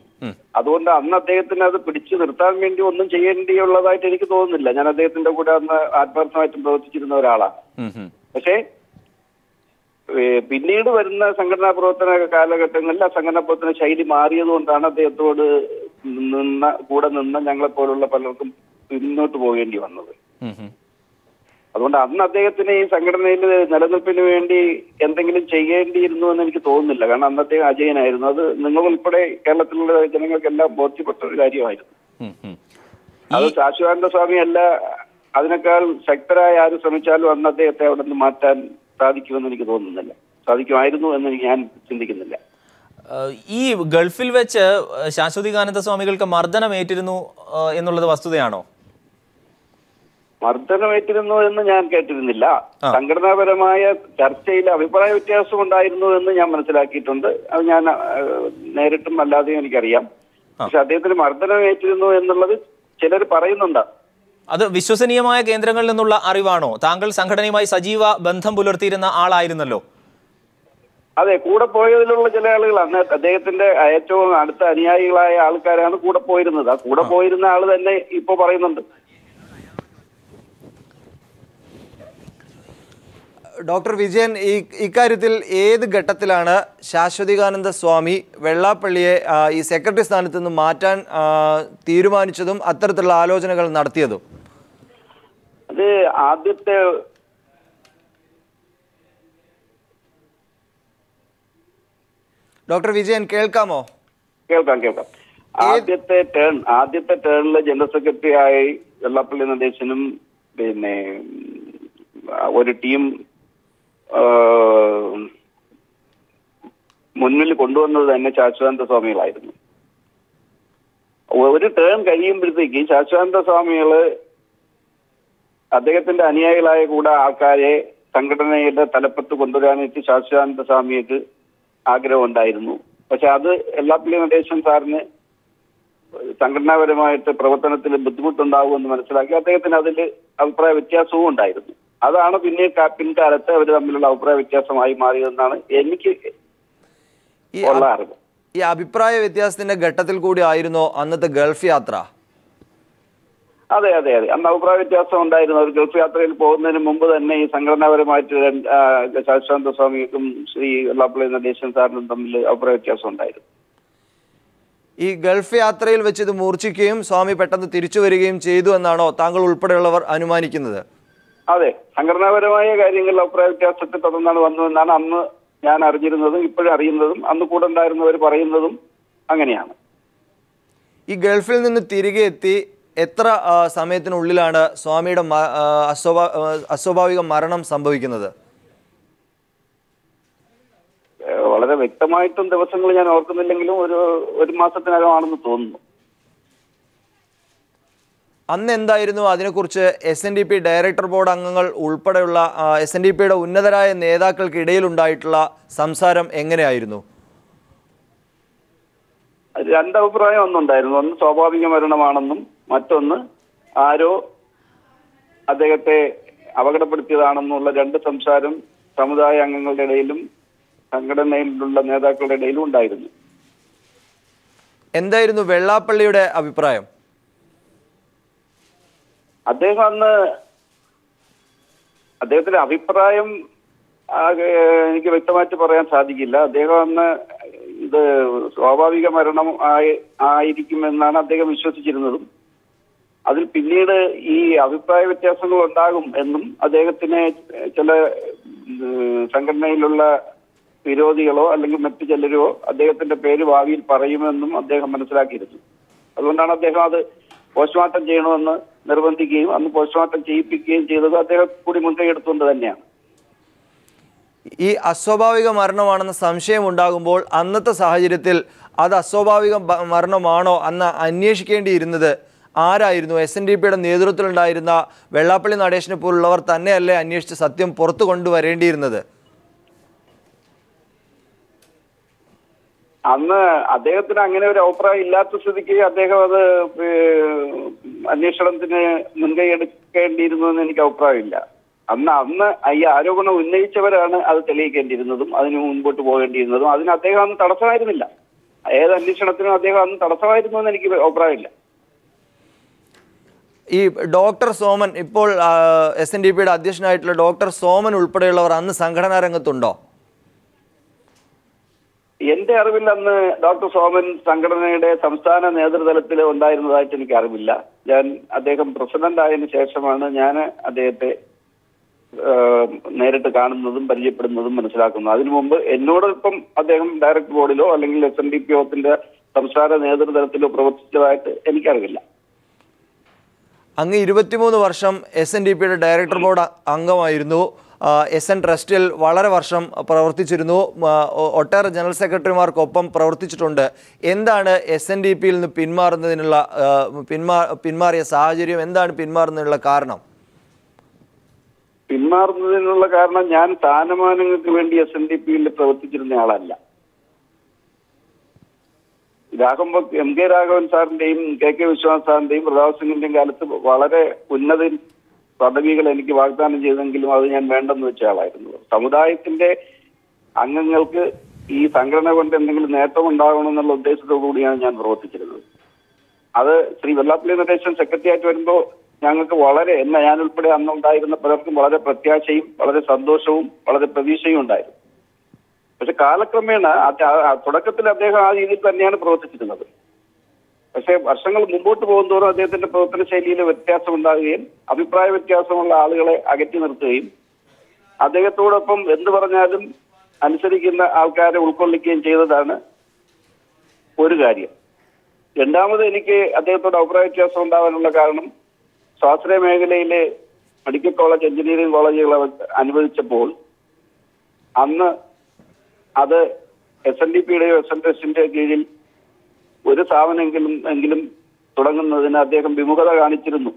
E: അതുകൊണ്ട് അന്ന് അദ്ദേഹത്തിന് അത് പിടിച്ചു നിർത്താൻ വേണ്ടി ഒന്നും ചെയ്യേണ്ടിയുള്ളതായിട്ട് എനിക്ക് തോന്നുന്നില്ല. ഞാൻ അദ്ദേഹത്തിന്റെ കൂടെ അന്ന് ആത്മാർത്ഥമായിട്ടും പ്രവർത്തിച്ചിരുന്ന ഒരാളാണ്. പക്ഷേ പിന്നീട് വരുന്ന സംഘടനാ പ്രവർത്തന കാലഘട്ടങ്ങളിൽ ആ സംഘടനാ പ്രവർത്തന ശൈലി മാറിയതുകൊണ്ടാണ് അദ്ദേഹത്തോട് കൂടെ നിന്ന് ഞങ്ങളെ പോലുള്ള പലർക്കും പിന്നോട്ട് പോകേണ്ടി വന്നത്. അതുകൊണ്ട് അന്ന് അദ്ദേഹത്തിന് ഈ സംഘടനയിൽ നിലനിൽപ്പിന് വേണ്ടി എന്തെങ്കിലും ചെയ്യേണ്ടിയിരുന്നു എന്ന് എനിക്ക് തോന്നുന്നില്ല. കാരണം അന്ന് അദ്ദേഹം അജയനായിരുന്നു. അത് നിങ്ങൾ ഉൾപ്പെടെ കേരളത്തിലുള്ള ജനങ്ങൾക്കെല്ലാം ബോധ്യപ്പെട്ട ഒരു കാര്യമായിരുന്നു. അത് ശാശ്വതാനന്ദ സ്വാമി അല്ല, അതിനേക്കാൾ ശക്തരായ ആര് ശ്രമിച്ചാലും അന്ന് അദ്ദേഹത്തെ അവിടെ നിന്ന് മാറ്റാൻ സാധിക്കുമെന്ന് എനിക്ക് തോന്നുന്നില്ല, സാധിക്കുമായിരുന്നു എന്ന് ഞാൻ ചിന്തിക്കുന്നില്ല.
A: ഈ ഗൾഫിൽ വെച്ച് ശാശ്വതീകാനന്ദ സ്വാമികൾക്ക് മർദ്ദനമേറ്റിരുന്നു എന്നുള്ളത് വസ്തുതയാണോ?
E: മർദ്ദനമേറ്റിരുന്നു എന്ന് ഞാൻ കേട്ടിരുന്നില്ല. സംഘടനാപരമായ ചർച്ചയിൽ അഭിപ്രായ വ്യത്യാസം ഉണ്ടായിരുന്നു എന്ന് ഞാൻ മനസ്സിലാക്കിയിട്ടുണ്ട്. അത് ഞാൻ നേരിട്ടും അല്ലാതെയും എനിക്കറിയാം. പക്ഷെ അദ്ദേഹത്തിന് മർദ്ദനമേറ്റിരുന്നു എന്നുള്ളത് ചിലർ പറയുന്നുണ്ട്.
A: അത് വിശ്വസനീയമായ കേന്ദ്രങ്ങളിൽ നിന്നുള്ള അറിവാണോ? താങ്കൾ സംഘടനയുമായി സജീവ ബന്ധം പുലർത്തിയിരുന്ന ആളായിരുന്നല്ലോ.
E: അതെ, കൂടെ പോയതിലുള്ള ചില ആളുകളാണ്. അദ്ദേഹത്തിന്റെ ഏറ്റവും അടുത്ത അനുയായികളായ ആൾക്കാരാണ് കൂടെ പോയിരുന്നത്. ആ കൂടെ പോയിരുന്ന ആള് തന്നെ ഇപ്പൊ പറയുന്നുണ്ട്.
D: ഡോക്ടർ വിജയൻ, ഇക്കാര്യത്തിൽ ഏത് ഘട്ടത്തിലാണ് ശാശ്വതീകാനന്ദ സ്വാമി വെള്ളാപ്പള്ളിയെ ഈ സെക്രട്ടറി സ്ഥാനത്ത് നിന്ന് മാറ്റാൻ തീരുമാനിച്ചതും അത്തരത്തിലുള്ള ആലോചനകൾ നടത്തിയതും?
E: അത് ആദ്യത്തെ
D: ഡോക്ടർ വിജയൻ കേൾക്കാമോ?
E: കേൾക്കാം. ആദ്യത്തെ ടേണില് ജനറൽ സെക്രട്ടറി ആയി വെള്ളാപ്പള്ളി നടേശനും പിന്നെ ഒരു ടീം മുന്നിൽ കൊണ്ടുവന്നത് തന്നെ ശാശ്വതാനന്ദ സ്വാമികളായിരുന്നു. ഒരു ടേൺ കഴിയുമ്പോഴത്തേക്ക് ശാശ്വതാനന്ദ സ്വാമികള് അദ്ദേഹത്തിന്റെ അനുയായികളായ കൂടെ ആൾക്കാരെ സംഘടനയുടെ തലപ്പത്ത് കൊണ്ടുവരാനായിട്ട് ശാശ്വതാനന്ദ സ്വാമിക്ക് ആഗ്രഹം ഉണ്ടായിരുന്നു. പക്ഷെ അത് വെള്ളാപ്പള്ളി നടേശൻ സാറിന് സംഘടനാപരമായിട്ട് പ്രവർത്തനത്തിൽ ബുദ്ധിമുട്ടുണ്ടാവുമെന്ന് മനസ്സിലാക്കി അദ്ദേഹത്തിന് അതിൽ അഭിപ്രായ വ്യത്യാസവും ഉണ്ടായിരുന്നു. അതാണ് പിൻകാലത്ത് അവർ തമ്മിലുള്ള അഭിപ്രായ വ്യത്യാസമായി മാറിയതെന്നാണ് എനിക്ക് ഉള്ള അറിവ്.
D: ഈ അഭിപ്രായ വ്യത്യാസത്തിന്റെ ഘട്ടത്തിൽ കൂടി ആയിരുന്നോ അന്നത്തെ ഗൾഫ് യാത്ര?
E: അതെ. അന്ന് അഭിപ്രായ വ്യത്യാസം ഉണ്ടായിരുന്നു. അവർ ഗൾഫ് യാത്രയിൽ പോകുന്നതിന് മുമ്പ് തന്നെ ഈ സംഘടനാപരമായിട്ട് ശാശ്വതാനന്ദ സ്വാമിക്കും ശ്രീ വെള്ളാപ്പള്ളി നടേശൻ സാറിനും തമ്മിൽ അഭിപ്രായ വ്യത്യാസം ഉണ്ടായിരുന്നു.
D: ഈ ഗൾഫ് യാത്രയിൽ വെച്ച് ഇത് മൂർച്ഛിക്കുകയും സ്വാമി പെട്ടെന്ന് തിരിച്ചു വരികയും ചെയ്തു എന്നാണോ താങ്കൾ ഉൾപ്പെടെയുള്ളവർ അനുമാനിക്കുന്നത്?
E: അതെ, സംഘടനാപരമായ കാര്യങ്ങളിൽ അഭിപ്രായ വ്യത്യാസത്തെ തുടർന്നാണ് വന്നതെന്നാണ് അന്ന് ഞാൻ അറിഞ്ഞിരുന്നതും ഇപ്പോഴും അറിയുന്നതും അന്ന് കൂടെ ഉണ്ടായിരുന്നവർ പറയുന്നതും അങ്ങനെയാണ്.
D: ഈ ഗൾഫിൽ നിന്ന് തിരികെ എത്തി എത്ര സമയത്തിനുള്ളിലാണ് സ്വാമിയുടെ അസ്വാഭാവിക മരണം സംഭവിക്കുന്നത്?
E: വളരെ വ്യക്തമായിട്ടും ദിവസങ്ങൾ ഞാൻ ഓർക്കുന്നില്ലെങ്കിലും ഒരു മാസത്തിനകമാണെന്ന് തോന്നുന്നു.
D: അന്ന് എന്തായിരുന്നു അതിനെക്കുറിച്ച് SNDP ഡയറക്ടർ ബോർഡ് അംഗങ്ങൾ ഉൾപ്പെടെയുള്ള SNDPയുടെ ഉന്നതരായ നേതാക്കൾക്കിടയിലുണ്ടായിട്ടുള്ള സംസാരം എങ്ങനെയായിരുന്നു?
E: രണ്ടഭിപ്രായം ഒന്നുണ്ടായിരുന്നു. ഒന്ന് സ്വാഭാവിക മരണമാണെന്നും മറ്റൊന്ന് ആരോ അദ്ദേഹത്തെ അപകടപ്പെടുത്തിയതാണെന്നുള്ള രണ്ട് സംസാരം സമുദായ അംഗങ്ങളുടെ ഇടയിലും സംഘടനയിലുള്ള നേതാക്കളുടെ ഇടയിലും ഉണ്ടായിരുന്നു.
D: എന്തായിരുന്നു വെള്ളാപ്പള്ളിയുടെ അഭിപ്രായം?
E: അദ്ദേഹത്തിന്റെ അഭിപ്രായം എനിക്ക് വ്യക്തമായിട്ട് പറയാൻ സാധിക്കില്ല. അദ്ദേഹം അന്ന് ഇത് സ്വാഭാവിക മരണം ആയിരിക്കുമെന്നാണ് അദ്ദേഹം വിശ്വസിച്ചിരുന്നതും അതിൽ പിന്നീട് ഈ അഭിപ്രായ വ്യത്യാസങ്ങൾ ഉണ്ടാകും എന്നും അദ്ദേഹത്തിന് ചില സംഘടനയിലുള്ള വിരോധികളോ അല്ലെങ്കിൽ മറ്റു ചിലരോ അദ്ദേഹത്തിന്റെ പേര് ഭാവിയിൽ പറയുമെന്നും അദ്ദേഹം മനസ്സിലാക്കിയിരുന്നു. അതുകൊണ്ടാണ് അദ്ദേഹം അത് പോസ്റ്റ്മോർട്ടം ചെയ്യണമെന്ന് നിർബന്ധിക്കുകയും അന്ന് പോസ്റ്റ്മോർട്ടം ചെയ്യിപ്പിക്കുകയും ചെയ്തത് അദ്ദേഹം കൂടി മുൻകൈ എടുത്തുകൊണ്ട് തന്നെയാണ്.
D: ഈ അസ്വാഭാവിക മരണമാണെന്ന സംശയം ഉണ്ടാകുമ്പോൾ അന്നത്തെ സാഹചര്യത്തിൽ അത് അസ്വാഭാവിക മരണമാണോ അന്ന് അന്വേഷിക്കേണ്ടിയിരുന്നത് ആരായിരുന്നു? SNDPയുടെ നേതൃത്വത്തിലുണ്ടായിരുന്ന വെള്ളാപ്പള്ളി നടേശനെ പോലുള്ളവർ തന്നെയല്ലേ അന്വേഷിച്ച് സത്യം പുറത്തു കൊണ്ടുവരേണ്ടിയിരുന്നത്?
E: അന്ന് അദ്ദേഹത്തിന് അങ്ങനെ ഒരു അഭിപ്രായം ഇല്ലാത്ത സ്ഥിതിക്ക് അദ്ദേഹം അത് അന്വേഷണത്തിന് മുൻകൈ എടുക്കേണ്ടിയിരുന്നു എന്ന് എനിക്ക് അഭിപ്രായമില്ല. അന്ന് ഈ ആരോപണം ഉന്നയിച്ചവരാണ് അത് തെളിയിക്കേണ്ടിയിരുന്നതും അതിന് മുൻപോട്ട് പോകേണ്ടിയിരുന്നതും. അതിന് അദ്ദേഹം അന്ന് തടസ്സമായിരുന്നില്ല. ഏത് അന്വേഷണത്തിനും അദ്ദേഹം അന്ന് തടസ്സമായിരുന്നു എന്ന് എനിക്ക് അഭിപ്രായമില്ല.
D: ഈ ഡോക്ടർ സോമൻ, ഇപ്പോൾ SNDPയുടെ അധ്യക്ഷനായിട്ടുള്ള ഡോക്ടർ സോമൻ ഉൾപ്പെടെയുള്ളവർ അന്ന് സംഘടനാ രംഗത്തുണ്ടോ?
E: എന്റെ അറിവിൽ അന്ന് ഡോക്ടർ സോമൻ സംഘടനയുടെ സംസ്ഥാന നേതൃതലത്തിൽ ഉണ്ടായിരുന്നതായിട്ട് എനിക്ക് അറിവില്ല. അദ്ദേഹം പ്രസിഡന്റ് ആയതിനു ശേഷമാണ് ഞാൻ അദ്ദേഹത്തെ നേരിട്ട് കാണുന്നതും പരിചയപ്പെടുന്നതും മനസ്സിലാക്കുന്നത്. അതിനു മുമ്പ് എന്നോടൊപ്പം അദ്ദേഹം ഡയറക്ടർ ബോർഡിലോ അല്ലെങ്കിൽ SNDP യോഗത്തിന്റെ സംസ്ഥാന നേതൃതലത്തിലോ പ്രവർത്തിച്ചതായിട്ട് എനിക്കറിവില്ല.
D: അങ്ങ് 23 വർഷം SNDPയുടെ ഡയറക്ടർ ബോർഡ് അംഗമായിരുന്നു. SN ട്രസ്റ്റിൽ വളരെ വർഷം പ്രവർത്തിച്ചിരുന്നു. ഒട്ടേറെ ജനറൽ സെക്രട്ടറിമാർക്കൊപ്പം പ്രവർത്തിച്ചിട്ടുണ്ട്. എന്താണ് SNDPയിൽ നിന്ന് പിന്മാറിയ സാഹചര്യം? എന്താണ് പിന്മാറുന്നതിനുള്ള കാരണം?
E: പിന്മാറുന്നതിനുള്ള കാരണം ഞാൻ സ്ഥാനമാനങ്ങൾക്ക് വേണ്ടി SNDPയിൽ പ്രവർത്തിച്ചിരുന്ന ആളല്ല. MK രാഘവൻ സാറിന്റെയും KK വിശ്വനാഥ് സാറിന്റെയും പ്രതാപ് സിംഗിന്റെയും കാലത്ത് വളരെ ഉന്നത പദവികൾ എനിക്ക് വാഗ്ദാനം ചെയ്തെങ്കിലും അത് ഞാൻ വേണ്ടെന്ന് വെച്ച ആളായിരുന്നു. സമുദായത്തിന്റെ അംഗങ്ങൾക്ക് ഈ സംഘടന കൊണ്ട് എന്തെങ്കിലും നേട്ടം ഉണ്ടാകണമെന്നുള്ള ഉദ്ദേശത്തോടു കൂടിയാണ് ഞാൻ പ്രവർത്തിച്ചിരുന്നത്. അത് ശ്രീ വെള്ളാപ്പള്ളി നടേശൻ സെക്രട്ടറി ആയിട്ട് വരുമ്പോൾ ഞങ്ങൾക്ക് വളരെ ഞാനുൾപ്പെടെ അന്നുണ്ടായിരുന്ന പലർക്കും വളരെ പ്രത്യാശയും വളരെ സന്തോഷവും വളരെ പ്രതീക്ഷയും ഉണ്ടായിരുന്നു. പക്ഷെ കാലക്രമേണ തുടക്കത്തിൽ അദ്ദേഹം ആ രീതിയിൽ തന്നെയാണ് പ്രവർത്തിച്ചിരുന്നത്. പക്ഷെ വർഷങ്ങൾ മുമ്പോട്ട് പോകുന്തോറും അദ്ദേഹത്തിന്റെ പ്രവർത്തന ശൈലിയിൽ വ്യത്യാസം ഉണ്ടാകുകയും അഭിപ്രായ വ്യത്യാസമുള്ള ആളുകളെ അകറ്റി നിർത്തുകയും അദ്ദേഹത്തോടൊപ്പം എന്ത് പറഞ്ഞാലും അനുസരിക്കുന്ന ആൾക്കാരെ ഉൾക്കൊള്ളിക്കുകയും ചെയ്തതാണ് ഒരു കാര്യം. രണ്ടാമത് എനിക്ക് അദ്ദേഹത്തോട് അഭിപ്രായ വ്യത്യാസം ഉണ്ടാവാനുള്ള കാരണം സ്വാശ്രയ മേഖലയിലെ മെഡിക്കൽ കോളേജ്, എഞ്ചിനീയറിംഗ് കോളേജുകൾ അനുവദിച്ചപ്പോൾ അന്ന് അത് SNDPയുടെയോ SN ട്രസ്റ്റിന്റെ കീഴിൽ ഒരു സ്ഥാപനമെങ്കിലും തുടങ്ങുന്നതിന് അദ്ദേഹം വിമുഖത കാണിച്ചിരുന്നു.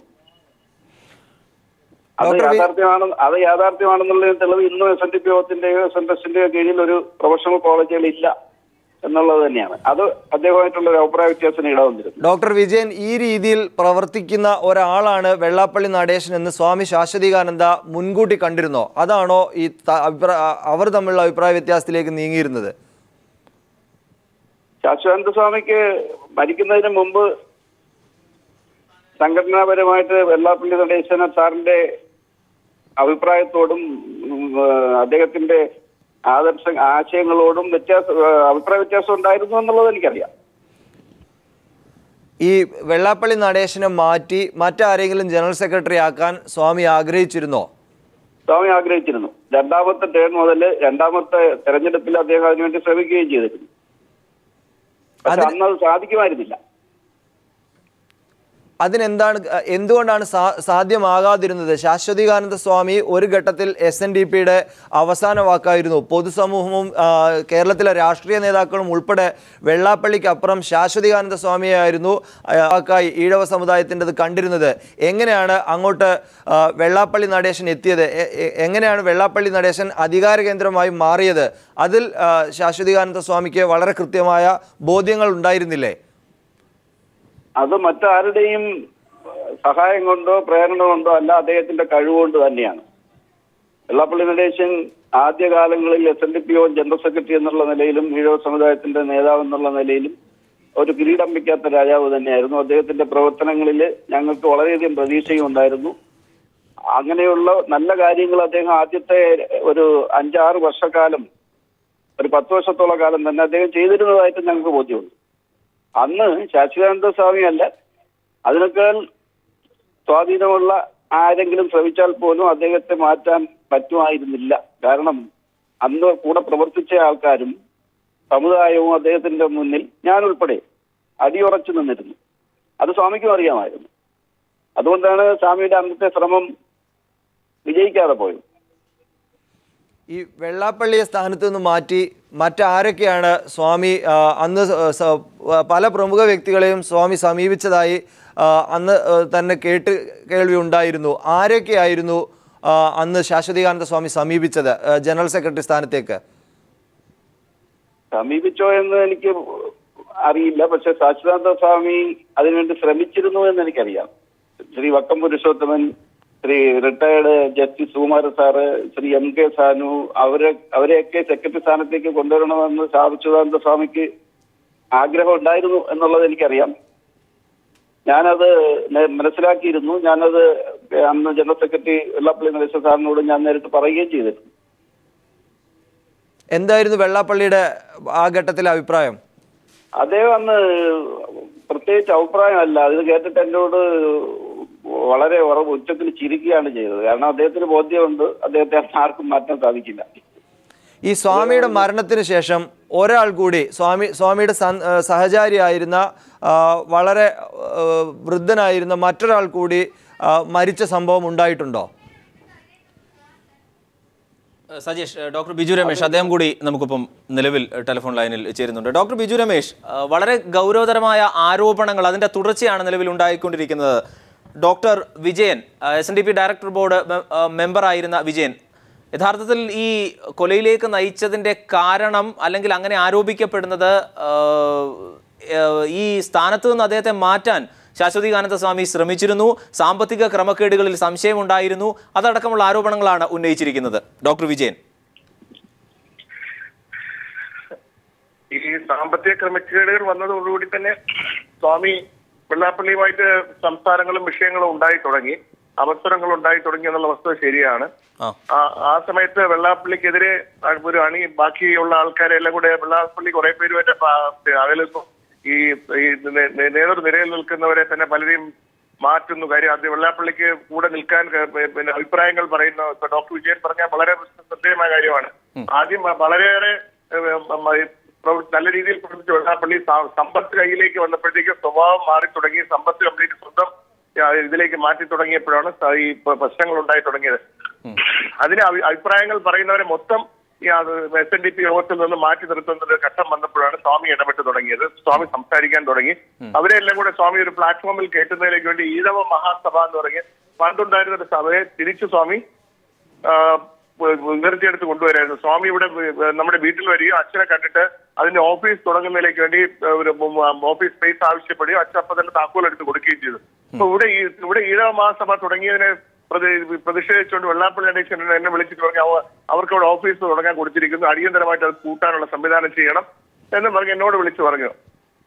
E: അത് യാഥാർത്ഥ്യമാണെന്നുള്ളതിന് തെളിവ് ഇന്നും SNDP യോഗത്തിന്റെയോ SN ട്രസ്റ്റിന്റെയോ കീഴിൽ ഒരു പ്രൊഫഷണൽ കോളേജുകൾ ഇല്ല എന്നുള്ളത് തന്നെയാണ്. അത് അദ്ദേഹമായിട്ടുള്ള ഒരു അഭിപ്രായ വ്യത്യാസത്തിന് ഇടവന്നിരുന്നു.
D: ഡോക്ടർ വിജയൻ, ഈ രീതിയിൽ പ്രവർത്തിക്കുന്ന ഒരാളാണ് വെള്ളാപ്പള്ളി നടേശൻ എന്ന് സ്വാമി ശാശ്വതീകാനന്ദ മുൻകൂട്ടി കണ്ടിരുന്നോ? അതാണോ ഈ അവർ തമ്മിലുള്ള അഭിപ്രായ വ്യത്യാസത്തിലേക്ക് നീങ്ങിയിരുന്നത്?
E: ശാശ്വതാനന്ദ സ്വാമിക്ക് മരിക്കുന്നതിന് മുമ്പ് സംഘടനാപരമായിട്ട് വെള്ളാപ്പള്ളി നടേശൻ സാറിന്റെ അഭിപ്രായത്തോടും അദ്ദേഹത്തിന്റെ ആശയങ്ങളോടും അഭിപ്രായ വ്യത്യാസം ഉണ്ടായിരുന്നു എന്നുള്ളത് എനിക്കറിയാം.
D: ഈ വെള്ളാപ്പള്ളി നടേശനെ മാറ്റി മറ്റാരെങ്കിലും ജനറൽ സെക്രട്ടറി ആക്കാൻ സ്വാമി ആഗ്രഹിച്ചിരുന്നോ?
E: സ്വാമി ആഗ്രഹിച്ചിരുന്നു. രണ്ടാമത്തെ ടേൺ മുതൽ രണ്ടാമത്തെ തെരഞ്ഞെടുപ്പിൽ അദ്ദേഹം അതിനുവേണ്ടി ശ്രമിക്കുകയും ചെയ്തിരുന്നു. പക്ഷെ അന്ന് അത് സാധിക്കുമായിരുന്നില്ല.
D: എന്തുകൊണ്ടാണ് സാധ്യമാകാതിരുന്നത്? ശാശ്വതികാനന്ദ സ്വാമി ഒരു ഘട്ടത്തിൽ SNDPയുടെ അവസാന വാക്കായിരുന്നു. പൊതുസമൂഹവും കേരളത്തിലെ രാഷ്ട്രീയ നേതാക്കളും ഉൾപ്പെടെ വെള്ളാപ്പള്ളിക്ക് അപ്പുറം ശാശ്വതികാനന്ദ സ്വാമിയായിരുന്നു വാക്കായി ഈഴവ സമുദായത്തിൻ്റെത് കണ്ടിരുന്നത്. എങ്ങനെയാണ് അങ്ങോട്ട് വെള്ളാപ്പള്ളി നടേശൻ എത്തിയത്? എങ്ങനെയാണ് വെള്ളാപ്പള്ളി നടേശൻ അധികാര കേന്ദ്രമായി മാറിയത്? അതിൽ ശാശ്വതികാനന്ദ സ്വാമിക്ക് വളരെ കൃത്യമായ ബോധ്യങ്ങൾ ഉണ്ടായിരുന്നില്ലേ?
E: അത് മറ്റാരുടെയും സഹായം കൊണ്ടോ പ്രേരണ കൊണ്ടോ അല്ല, അദ്ദേഹത്തിന്റെ കഴിവുകൊണ്ട് തന്നെയാണ്. വെള്ളാപ്പള്ളി നടേശൻ ആദ്യകാലങ്ങളിൽ SNDP ജനറൽ സെക്രട്ടറി എന്നുള്ള നിലയിലും ഈഴവ സമുദായത്തിന്റെ നേതാവ് എന്നുള്ള നിലയിലും ഒരു കിരീടം വയ്ക്കാത്ത രാജാവ് തന്നെയായിരുന്നു. അദ്ദേഹത്തിന്റെ പ്രവർത്തനങ്ങളിൽ ഞങ്ങൾക്ക് വളരെയധികം പ്രതീക്ഷയും ഉണ്ടായിരുന്നു. അങ്ങനെയുള്ള നല്ല കാര്യങ്ങൾ അദ്ദേഹം ആദ്യത്തെ ഒരു 5-6 വർഷക്കാലം, ഒരു 10 വർഷത്തോളം കാലം തന്നെ അദ്ദേഹം ചെയ്തിരുന്നതായിട്ട് ഞങ്ങൾക്ക് ബോധ്യമുണ്ട്. അന്ന് ശാശ്വതാനന്ദ സ്വാമി അല്ല, അതിനേക്കാൾ സ്വാധീനമുള്ള ആരെങ്കിലും ശ്രമിച്ചാൽ പോലും അദ്ദേഹത്തെ മാറ്റാൻ പറ്റുമായിരുന്നില്ല. കാരണം അന്ന് കൂടെ പ്രവർത്തിച്ച ആൾക്കാരും സമുദായവും അദ്ദേഹത്തിന്റെ മുന്നിൽ ഞാൻ ഉൾപ്പെടെ അടിയുറച്ചു നിന്നിരുന്നു. അത് സ്വാമിക്കും അറിയാമായിരുന്നു. അതുകൊണ്ടാണ് സ്വാമിയുടെ അന്നത്തെ ശ്രമം വിജയിക്കാതെ പോയത്.
D: ഈ വെള്ളാപ്പള്ളിയെ സ്ഥാനത്ത് നിന്ന് മാറ്റി മറ്റാരൊക്കെയാണ് സ്വാമി അന്ന് പല പ്രമുഖ വ്യക്തികളെയും സ്വാമി സമീപിച്ചതായി അന്ന് തന്നെ കേൾവി ഉണ്ടായിരുന്നു. ആരൊക്കെയായിരുന്നു അന്ന് ശാശ്വതികാനന്ദ സ്വാമി സമീപിച്ചത് ജനറൽ സെക്രട്ടറി സ്ഥാനത്തേക്ക്?
E: സമീപിച്ചോ എന്ന് എനിക്ക് അറിയില്ല. പക്ഷെ ശാശ്വതാനന്ദ സ്വാമി അതിനുവേണ്ടി ശ്രമിച്ചിരുന്നു എന്ന് എനിക്കറിയാം. Shri Vakkom Purushothaman, Shri retired justice Sukumara sir, Shri MK Sanu, അവരെയൊക്കെ സെക്രട്ടറി സ്ഥാനത്തേക്ക് കൊണ്ടുവരണമെന്ന് ശാശ്വതാനന്ദ സ്വാമിക്ക് ആഗ്രഹം ഉണ്ടായിരുന്നു എന്നുള്ളത് എനിക്കറിയാം. ഞാനത് മനസ്സിലാക്കിയിരുന്നു. ഞാനത് അന്ന് ജനറൽ സെക്രട്ടറി വെള്ളാപ്പള്ളി നടേശൻ സാറിനോട് ഞാൻ നേരിട്ട് പറയുകയും ചെയ്തിരുന്നു.
D: എന്തായിരുന്നു വെള്ളാപ്പള്ളിയുടെ ആ ഘട്ടത്തിലെ അഭിപ്രായം?
E: അദ്ദേഹം അന്ന് പ്രത്യേകിച്ച് അഭിപ്രായമല്ല, ഇത് കേട്ടിട്ട് എന്നോട് വളരെ ഉച്ചത്തിൽ ചിരിക്കുകയാണ് ചെയ്തത്. കാരണം അദ്ദേഹത്തിന് ബോധ്യമുണ്ട് അദ്ദേഹത്തെ ആർക്കും മാറ്റാൻ സാധിക്കില്ല.
D: ഈ സ്വാമിയുടെ മരണത്തിന് ശേഷം ഒരാൾ കൂടി സ്വാമിയുടെ സഹചാരിയായിരുന്ന വളരെ വൃദ്ധനായിരുന്ന മറ്റൊരാൾ കൂടി മരിച്ച സംഭവം ഉണ്ടായിട്ടുണ്ടോ?
A: സജേഷ്, ഡോക്ടർ ബിജു രമേശ് അദ്ദേഹം കൂടി നമുക്കിപ്പം നിലവിൽ ടെലിഫോൺ ലൈനിൽ ചേരുന്നുണ്ട്. ഡോക്ടർ ബിജു രമേശ്, വളരെ ഗൗരവതരമായ ആരോപണങ്ങൾ അതിൻ്റെ തുടർച്ചയാണ് നിലവിൽ ഉണ്ടായിക്കൊണ്ടിരിക്കുന്നത്. Doctor Vijayan, SNDP director board മെമ്പറായിരുന്ന വിജയൻ, യഥാർത്ഥത്തിൽ ഈ കൊലയിലേക്ക് നയിച്ചതിൻ്റെ കാരണം അല്ലെങ്കിൽ അങ്ങനെ ആരോപിക്കപ്പെടുന്നത് ഈ സ്ഥാനത്ത് നിന്ന് അദ്ദേഹത്തെ മാറ്റാൻ ശാശ്വതികാനന്ദ സ്വാമി ശ്രമിച്ചിരുന്നു, സാമ്പത്തിക ക്രമക്കേടുകളിൽ സംശയമുണ്ടായിരുന്നു, അതടക്കമുള്ള ആരോപണങ്ങളാണ് ഉന്നയിച്ചിരിക്കുന്നത്. ഡോക്ടർ വിജയൻ,
F: ഈ സാമ്പത്തിക ക്രമക്കേടുകൾ വന്നതോടുകൂടി തന്നെ സ്വാമി വെള്ളാപ്പള്ളിയുമായിട്ട് സംസാരങ്ങളും വിഷയങ്ങളും ഉണ്ടായി തുടങ്ങി, അവസരങ്ങൾ ഉണ്ടായി തുടങ്ങി എന്നുള്ള വസ്തുത ശരിയാണ്. ആ സമയത്ത് വെള്ളാപ്പള്ളിക്കെതിരെ ഒരു ബാക്കിയുള്ള ആൾക്കാരെ എല്ലാം കൂടെ വെള്ളാപ്പള്ളി കുറെ പേരുമായിട്ട് അകലുന്നു. ഈ നേതൃനിരയിൽ നിൽക്കുന്നവരെ തന്നെ പലരെയും മാറ്റുന്നു. കാര്യം അത് വെള്ളാപ്പള്ളിക്ക് കൂടെ നിൽക്കാൻ പിന്നെ അഭിപ്രായങ്ങൾ പറയുന്ന ഡോക്ടർ വിജയൻ പറഞ്ഞാൽ വളരെ ശ്രദ്ധേയമായ കാര്യമാണ്. ആദ്യം വളരെയേറെ നല്ല രീതിയിൽ പ്രവർത്തിച്ച വെള്ളാപ്പള്ളി സമ്പത്ത് കയ്യിലേക്ക് വന്നപ്പോഴത്തേക്ക് സ്വഭാവം മാറി തുടങ്ങി. സമ്പത്ത് കംപ്ലീറ്റ് സ്വന്തം ഇതിലേക്ക് മാറ്റി തുടങ്ങിയപ്പോഴാണ് ഈ പ്രശ്നങ്ങൾ ഉണ്ടായി തുടങ്ങിയത്. അതിന് അഭിപ്രായങ്ങൾ പറയുന്നവരെ മൊത്തം ഈ SNDP യോഗത്തിൽ നിന്ന് മാറ്റി നിർത്തുന്ന ഒരു ഘട്ടം വന്നപ്പോഴാണ് സ്വാമി ഇടപെട്ട് തുടങ്ങിയത്. സ്വാമി സംസാരിക്കാൻ തുടങ്ങി. അവരെല്ലാം കൂടെ സ്വാമി ഒരു പ്ലാറ്റ്ഫോമിൽ കയറ്റുന്നതിലേക്ക് വേണ്ടി ഈഴവ മഹാസഭ എന്ന് പറഞ്ഞ് പണ്ടുണ്ടായിരുന്ന ഒരു സഭയെ തിരിച്ചു സ്വാമി ഉയർത്തിയെടുത്ത് കൊണ്ടുവരായിരുന്നു. സ്വാമി ഇവിടെ നമ്മുടെ വീട്ടിൽ വരികയും അച്ഛനെ കണ്ടിട്ട് അതിന്റെ ഓഫീസ് തുടങ്ങുന്നതിലേക്ക് വേണ്ടി ഒരു ഓഫീസ് സ്പേസ് ആവശ്യപ്പെടുകയും അച്ഛൻ അപ്പം തന്നെ താക്കോൽ എടുത്ത് കൊടുക്കുകയും ചെയ്തു. അപ്പൊ ഇവിടെ ഈഴവ മഹാസഭ തുടങ്ങിയതിനെ പ്രതിഷേധിച്ചുകൊണ്ട് വെള്ളാപ്പള്ളി നടേശൻ എന്നെ വിളിച്ചിട്ട് പറഞ്ഞു അവർക്ക് അവിടെ ഓഫീസ് തുടങ്ങാൻ കൊടുത്തിരിക്കുന്നു, അടിയന്തരമായിട്ട് അത് കൂട്ടാനുള്ള സംവിധാനം ചെയ്യണം എന്ന് പറഞ്ഞ് എന്നോട് വിളിച്ചു പറഞ്ഞു.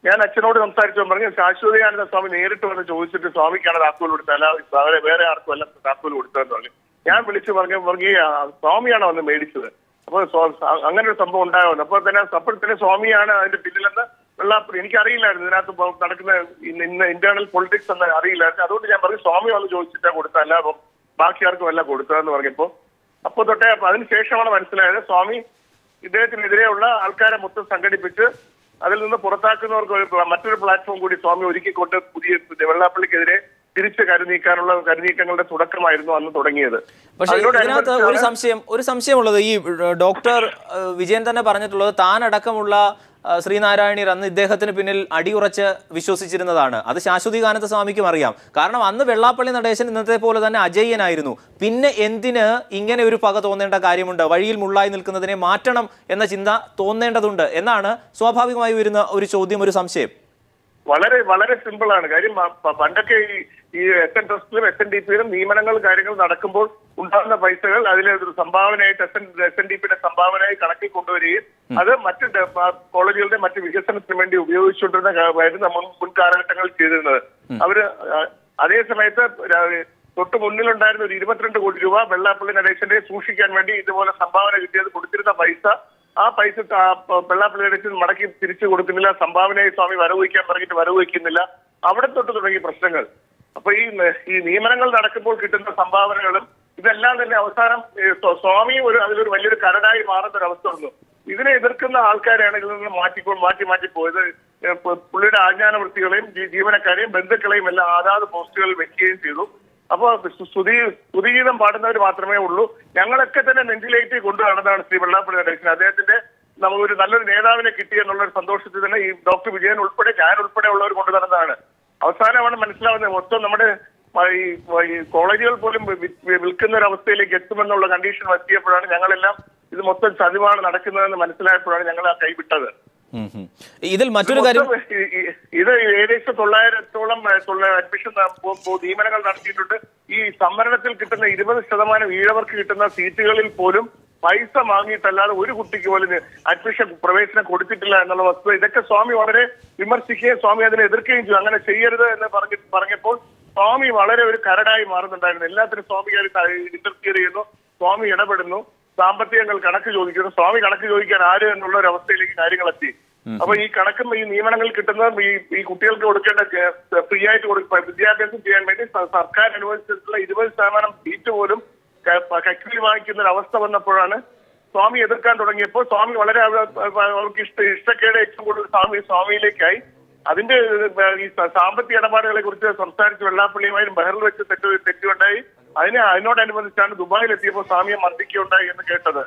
F: ഞാൻ അച്ഛനോട് സംസാരിച്ചു പറഞ്ഞു ശാശ്വതികാനന്ദ സ്വാമി നേരിട്ട് വന്ന് ചോദിച്ചിട്ട് സ്വാമിക്കാണ് താക്കോൽ കൊടുത്തത്, അല്ല വേറെ ആർക്കും അല്ല താക്കോൽ കൊടുത്തതെന്ന് പറഞ്ഞു. ഞാൻ വിളിച്ചു പറഞ്ഞു സ്വാമിയാണ് വന്ന് മേടിച്ചത്. അപ്പോൾ അങ്ങനെ ഒരു സംഭവം ഉണ്ടാകുന്നു. അപ്പോൾ തന്നെ സ്വാമിയാണ് അതിന്റെ പിന്നിലെന്ന് വെള്ളാപ്പള്ളി എനിക്കറിയില്ലായിരുന്നു. ഇതിനകത്ത് നടക്കുന്ന ഇന്റേണൽ പൊളിറ്റിക്സ് എന്ന് അറിയില്ലായിരുന്നു. അതുകൊണ്ട് ഞാൻ പറഞ്ഞു സ്വാമി വന്ന് ചോദിച്ചിട്ടാ കൊടുത്തതല്ല ബാക്കി ആർക്കും അല്ല കൊടുത്തതെന്ന് പറഞ്ഞപ്പോൾ അപ്പോൾ തൊട്ടേ അതിനുശേഷമാണ് മനസ്സിലായത് സ്വാമി ഇദ്ദേഹത്തിനെതിരെയുള്ള ആൾക്കാരെ മൊത്തം സംഘടിപ്പിച്ച് അതിൽ നിന്ന് പുറത്താക്കുന്നവർക്ക് മറ്റൊരു പ്ലാറ്റ്ഫോം കൂടി സ്വാമി ഒരുക്കിക്കൊണ്ട് പുതിയ വെള്ളാപ്പള്ളിക്കെതിരെ തിരിച്ച് കരുനീക്കങ്ങളുടെ തുടക്കമായിരുന്നു അന്ന് തുടങ്ങിയത്.
A: പക്ഷേ ഇതിനകത്ത് ഒരു സംശയമുള്ളത്, ഈ ഡോക്ടർ വിജയൻ തന്നെ പറഞ്ഞിട്ടുള്ളത് താൻ അടക്കമുള്ള ശ്രീനാരായണീയർ അന്ന് ഇദ്ദേഹത്തിന് പിന്നിൽ അടിയുറച്ച് വിശ്വസിച്ചിരുന്നതാണ്. അത് ശാശ്വതീകാനന്ദ സ്വാമിക്കും അറിയാം. കാരണം അന്ന് വെള്ളാപ്പള്ളി നടേശൻ ഇന്നത്തെ പോലെ തന്നെ അജയ്യനായിരുന്നു. പിന്നെ എന്തിന് ഇങ്ങനെ ഒരു പക തോന്നേണ്ട കാര്യമുണ്ട്? വഴിയിൽ മുള്ളായി നിൽക്കുന്നതിനെ മാറ്റണം എന്ന ചിന്ത തോന്നേണ്ടതുണ്ട് എന്നാണ് സ്വാഭാവികമായി വരുന്ന ഒരു ചോദ്യം, ഒരു സംശയം.
F: വളരെ വളരെ സിമ്പിളാണ് കാര്യം. പണ്ടൊക്കെ ഈ SN ട്രസ്റ്റിലും SNDPയിലും നിയമനങ്ങൾ കാര്യങ്ങൾ നടക്കുമ്പോൾ ഉണ്ടാകുന്ന പൈസകൾ അതിലെ സംഭാവനയായിട്ട് SNDPയുടെ സംഭാവനയായി കണക്കിൽ കൊണ്ടുവരികയും അത് മറ്റ് കോളേജുകളുടെ മറ്റ് വികസനത്തിന് വേണ്ടി ഉപയോഗിച്ചുകൊണ്ടിരുന്ന കാര്യമായിരുന്നു നമ്മൾ മുൻ കാലഘട്ടങ്ങളിൽ ചെയ്തിരുന്നത്. അവര് അതേ സമയത്ത് തൊട്ട് മുന്നിലുണ്ടായിരുന്ന ഒരു 22 കോടി രൂപ വെള്ളാപ്പള്ളി നടേശന്റെ സൂക്ഷിക്കാൻ വേണ്ടി ഇതുപോലെ സംഭാവന കിട്ടിയത് കൊടുത്തിരുന്ന പൈസ, ആ പൈസ വെള്ളാപ്പള്ളി നടേശൻ മടക്കി തിരിച്ചു കൊടുക്കുന്നില്ല. സംഭാവനയായി സ്വാമി വരവയ്ക്കാൻ പറഞ്ഞിട്ട് വരവയ്ക്കുന്നില്ല. അവിടെ തൊട്ട് തുടങ്ങിയ പ്രശ്നങ്ങൾ. അപ്പൊ ഈ നിയമനങ്ങൾ നടക്കുമ്പോൾ കിട്ടുന്ന സംഭാവനകളും ഇതെല്ലാം തന്നെ അവസാനം സ്വാമി അതിലൊരു വലിയൊരു കരടായി മാറുന്ന ഒരു അവസ്ഥ വന്നു. ഇതിനെ എതിർക്കുന്ന ആൾക്കാരെയാണ് ഇതിൽ നിന്ന് മാറ്റി പോയത്. പുള്ളിയുടെ ആജ്ഞാനവൃത്തികളെയും ജീവനക്കാരെയും ബന്ധുക്കളെയും എല്ലാം അതാത് പോസ്റ്റുകളിൽ വെക്കുകയും ചെയ്തു. അപ്പൊ സ്തുതിഗീതം പാടുന്നവർ മാത്രമേ ഉള്ളൂ. ഞങ്ങളൊക്കെ തന്നെ നെഞ്ചിലേറ്റി കൊണ്ടു നടന്നതാണ് ശ്രീ വെള്ളാപ്പള്ളി നടേശൻ. അദ്ദേഹത്തിന്റെ നമുക്കൊരു നല്ലൊരു നേതാവിനെ കിട്ടി എന്നുള്ള ഒരു സന്തോഷത്തിൽ തന്നെ ഈ ഡോക്ടർ വിജയൻ ഉൾപ്പെടെ ഞാൻ ഉൾപ്പെടെ ഉള്ളവർ കൊണ്ടു നടന്നതാണ്. അവസാനമാണ് മനസ്സിലാവുന്നത് മൊത്തം നമ്മുടെ ഈ കോളേജുകൾ പോലും വിൽക്കുന്ന ഒരു അവസ്ഥയിലേക്ക് എത്തുമെന്നുള്ള കണ്ടീഷൻ എത്തിയപ്പോഴാണ് ഞങ്ങളെല്ലാം ഇത് മൊത്തം ചതിവാണ് നടക്കുന്നതെന്ന് മനസ്സിലായപ്പോഴാണ് ഞങ്ങൾ ആ കൈവിട്ടത്.
A: ഇതിൽ മറ്റൊരു കാര്യം,
F: ഇത് ഏകദേശം 900-ഓളം അഡ്മിഷൻ നിയമനങ്ങൾ നടത്തിയിട്ടുണ്ട്. ഈ സംവരണത്തിൽ കിട്ടുന്ന 20% ഈഴവർക്ക് കിട്ടുന്ന സീറ്റുകളിൽ പോലും പൈസ വാങ്ങിയിട്ടല്ലാതെ ഒരു കുട്ടിക്ക് പോലും അഡ്മിഷൻ പ്രവേശനം കൊടുത്തിട്ടില്ല എന്നുള്ള വസ്തുത ഇതൊക്കെ സ്വാമി വളരെ വിമർശിക്കുകയും സ്വാമി അതിനെ എതിർക്കുകയും ചെയ്തു. അങ്ങനെ ചെയ്യരുത് എന്ന് പറഞ്ഞപ്പോൾ സ്വാമി വളരെ ഒരു കരടായി മാറുന്നുണ്ടായിരുന്നു. എല്ലാത്തിനും സ്വാമി ഇന്റർഫിയർ ചെയ്യുന്നു, സ്വാമി ഇടപെടുന്നു, സാമ്പത്തികങ്ങൾ കണക്ക് ചോദിക്കുന്നു. സ്വാമി കണക്ക് ചോദിക്കാൻ ആര് എന്നുള്ള ഒരു അവസ്ഥയിലേക്ക് കാര്യങ്ങൾ എത്തി. അപ്പൊ ഈ കണക്കും ഈ നിയമനങ്ങൾ കിട്ടുന്നത് ഈ കുട്ടികൾക്ക് കൊടുക്കേണ്ട ഫ്രീ ആയിട്ട് വിദ്യാഭ്യാസം ചെയ്യാൻ വേണ്ടി സർക്കാർ അനുവദിച്ചിട്ടുള്ള 20% സീറ്റ് പോലും കൈക്കൂലി വാങ്ങിക്കുന്ന ഒരു അവസ്ഥ വന്നപ്പോഴാണ് സ്വാമി എതിർക്കാൻ തുടങ്ങിയപ്പോൾ സ്വാമി വളരെ അവർക്ക് ഇഷ്ടക്കേട് ഏറ്റവും കൂടുതൽ സ്വാമിയിലേക്കായി. അതിന്റെ ഈ സാമ്പത്തിക ഇടപാടുകളെ കുറിച്ച് സംസാരിച്ച് വെള്ളാപ്പള്ളിയുമായും ബഹറിൽ വെച്ച് തെറ്റുണ്ടായി. അതിനോടനുബന്ധിച്ചാണ് ദുബായിൽ എത്തിയപ്പോൾ സ്വാമിയെ മർദ്ദിക്കുകയുണ്ടായി എന്ന് കേട്ടത്.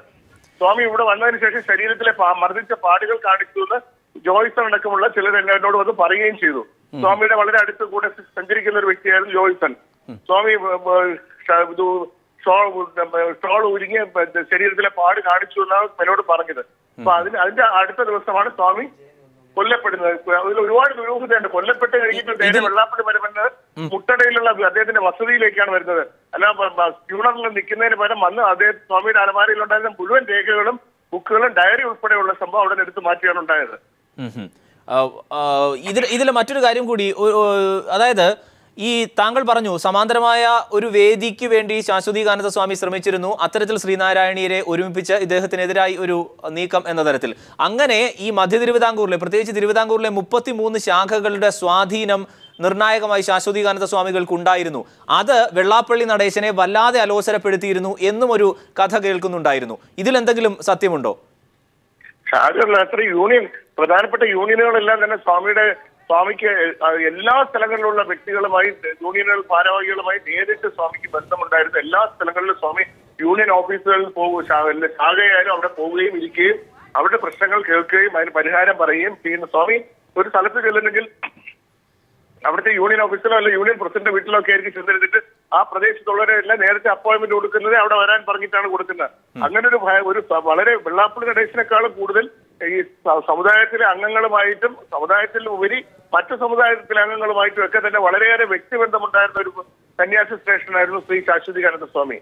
F: സ്വാമി ഇവിടെ വന്നതിന് ശേഷം ശരീരത്തിലെ മർദ്ദിച്ച പാടുകൾ കാണിച്ചു എന്ന് ജോയ്സൺ അടക്കമുള്ള ചിലർ എന്നോട് വന്ന് പറയുകയും ചെയ്തു. സ്വാമിയുടെ വളരെ അടുത്ത് കൂടെ സഞ്ചരിക്കുന്ന ഒരു വ്യക്തിയായിരുന്നു ജോയ്സൺ. സ്വാമി ഷോൾ ഉരുങ്ങിയ ശരീരത്തിലെ പാട് കാണിച്ചു എന്നാണ് എന്നോട് പറഞ്ഞത്. അപ്പൊ അതിന്റെ അടുത്ത ദിവസമാണ് സ്വാമി കൊല്ലപ്പെടുന്നത്. അതിൽ ഒരുപാട് ദുരൂഹതയുണ്ട്. കൊല്ലപ്പെട്ട് കഴിഞ്ഞിട്ട് നേരെ വെള്ളാപ്പള്ളി വരുന്നത് മുട്ടടയിലുള്ള അദ്ദേഹത്തിന്റെ വസതിയിലേക്കാണ് വരുന്നത്. അല്ല ഫ്യൂണറിൽ നിൽക്കുന്നതിന് പകരം വന്ന് അദ്ദേഹം സ്വാമിയുടെ അലമാരയിൽ ഉണ്ടായിരുന്ന മുഴുവൻ രേഖകളും ബുക്കുകളും ഡയറി ഉൾപ്പെടെയുള്ള സംഭവം അവിടെ എടുത്ത് മാറ്റിയാണ് ഉണ്ടായത്.
A: ഇതിൽ മറ്റൊരു കാര്യം കൂടി, അതായത് ഈ താങ്കൾ പറഞ്ഞു സമാന്തരമായ ഒരു വേദിക്ക് വേണ്ടി ശാശ്വതീകാനന്ദ സ്വാമി ശ്രമിച്ചിരുന്നു, അത്തരത്തിൽ ശ്രീനാരായണീയരെ ഒരുമിപ്പിച്ച് ഇദ്ദേഹത്തിനെതിരായി ഒരു നീക്കം എന്ന തരത്തിൽ. അങ്ങനെ ഈ മധ്യ തിരുവിതാംകൂറിലെ, പ്രത്യേകിച്ച് തിരുവിതാംകൂറിലെ 33 ശാഖകളുടെ സ്വാധീനം നിർണായകമായി ശാശ്വതീകാനന്ദ സ്വാമികൾക്ക് ഉണ്ടായിരുന്നു. അത് വെള്ളാപ്പള്ളി നടേശനെ വല്ലാതെ അലോസരപ്പെടുത്തിയിരുന്നു എന്നും ഒരു കഥ കേൾക്കുന്നുണ്ടായിരുന്നു. ഇതിലെന്തെങ്കിലും സത്യമുണ്ടോ?
F: അത്ര യൂണിയൻ, പ്രധാനപ്പെട്ട യൂണിയനുകളെല്ലാം തന്നെ സ്വാമിക്ക് എല്ലാ സ്ഥലങ്ങളിലുള്ള വ്യക്തികളുമായി, യൂണിയനുകൾ ഭാരവാഹികളുമായി നേരിട്ട് സ്വാമിക്ക് ബന്ധമുണ്ടായിരുന്നു. എല്ലാ സ്ഥലങ്ങളിലും സ്വാമി യൂണിയൻ ഓഫീസുകളിൽ ശാഖയായാലും അവിടെ പോവുകയും ഇരിക്കുകയും അവരുടെ പ്രശ്നങ്ങൾ കേൾക്കുകയും അതിന് പരിഹാരം പറയുകയും ചെയ്യുന്ന സ്വാമി. ഒരു സ്ഥലത്ത് ചെല്ലുന്നെങ്കിൽ അവിടുത്തെ യൂണിയൻ ഓഫീസിലോ അല്ല യൂണിയൻ പ്രസിഡന്റ് വീട്ടിലോ ഒക്കെ ആയിരിക്കും ചെന്നിരുന്നിട്ട് ആ പ്രദേശത്തുള്ളവരെല്ലാം നേരത്തെ അപ്പോയിന്റ്മെന്റ് കൊടുക്കുന്നത് അവിടെ വരാൻ പറഞ്ഞിട്ടാണ് കൊടുക്കുന്നത്. അങ്ങനെ ഒരു വളരെ വെള്ളാപ്പള്ളി നടേശനേക്കാളും കൂടുതൽ ഈ സമുദായത്തിലെ അംഗങ്ങളുമായിട്ടും സമുദായത്തിൽ ഉപരി മറ്റു സമുദായത്തിലെ അംഗങ്ങളുമായിട്ടും ഒക്കെ തന്നെ വളരെയേറെ വ്യക്തിബന്ധമുണ്ടായിരുന്ന ഒരു സന്യാസി ശ്രേഷ്ഠനായിരുന്നു ശ്രീ ശാശ്വതീകാനന്ദ സ്വാമി.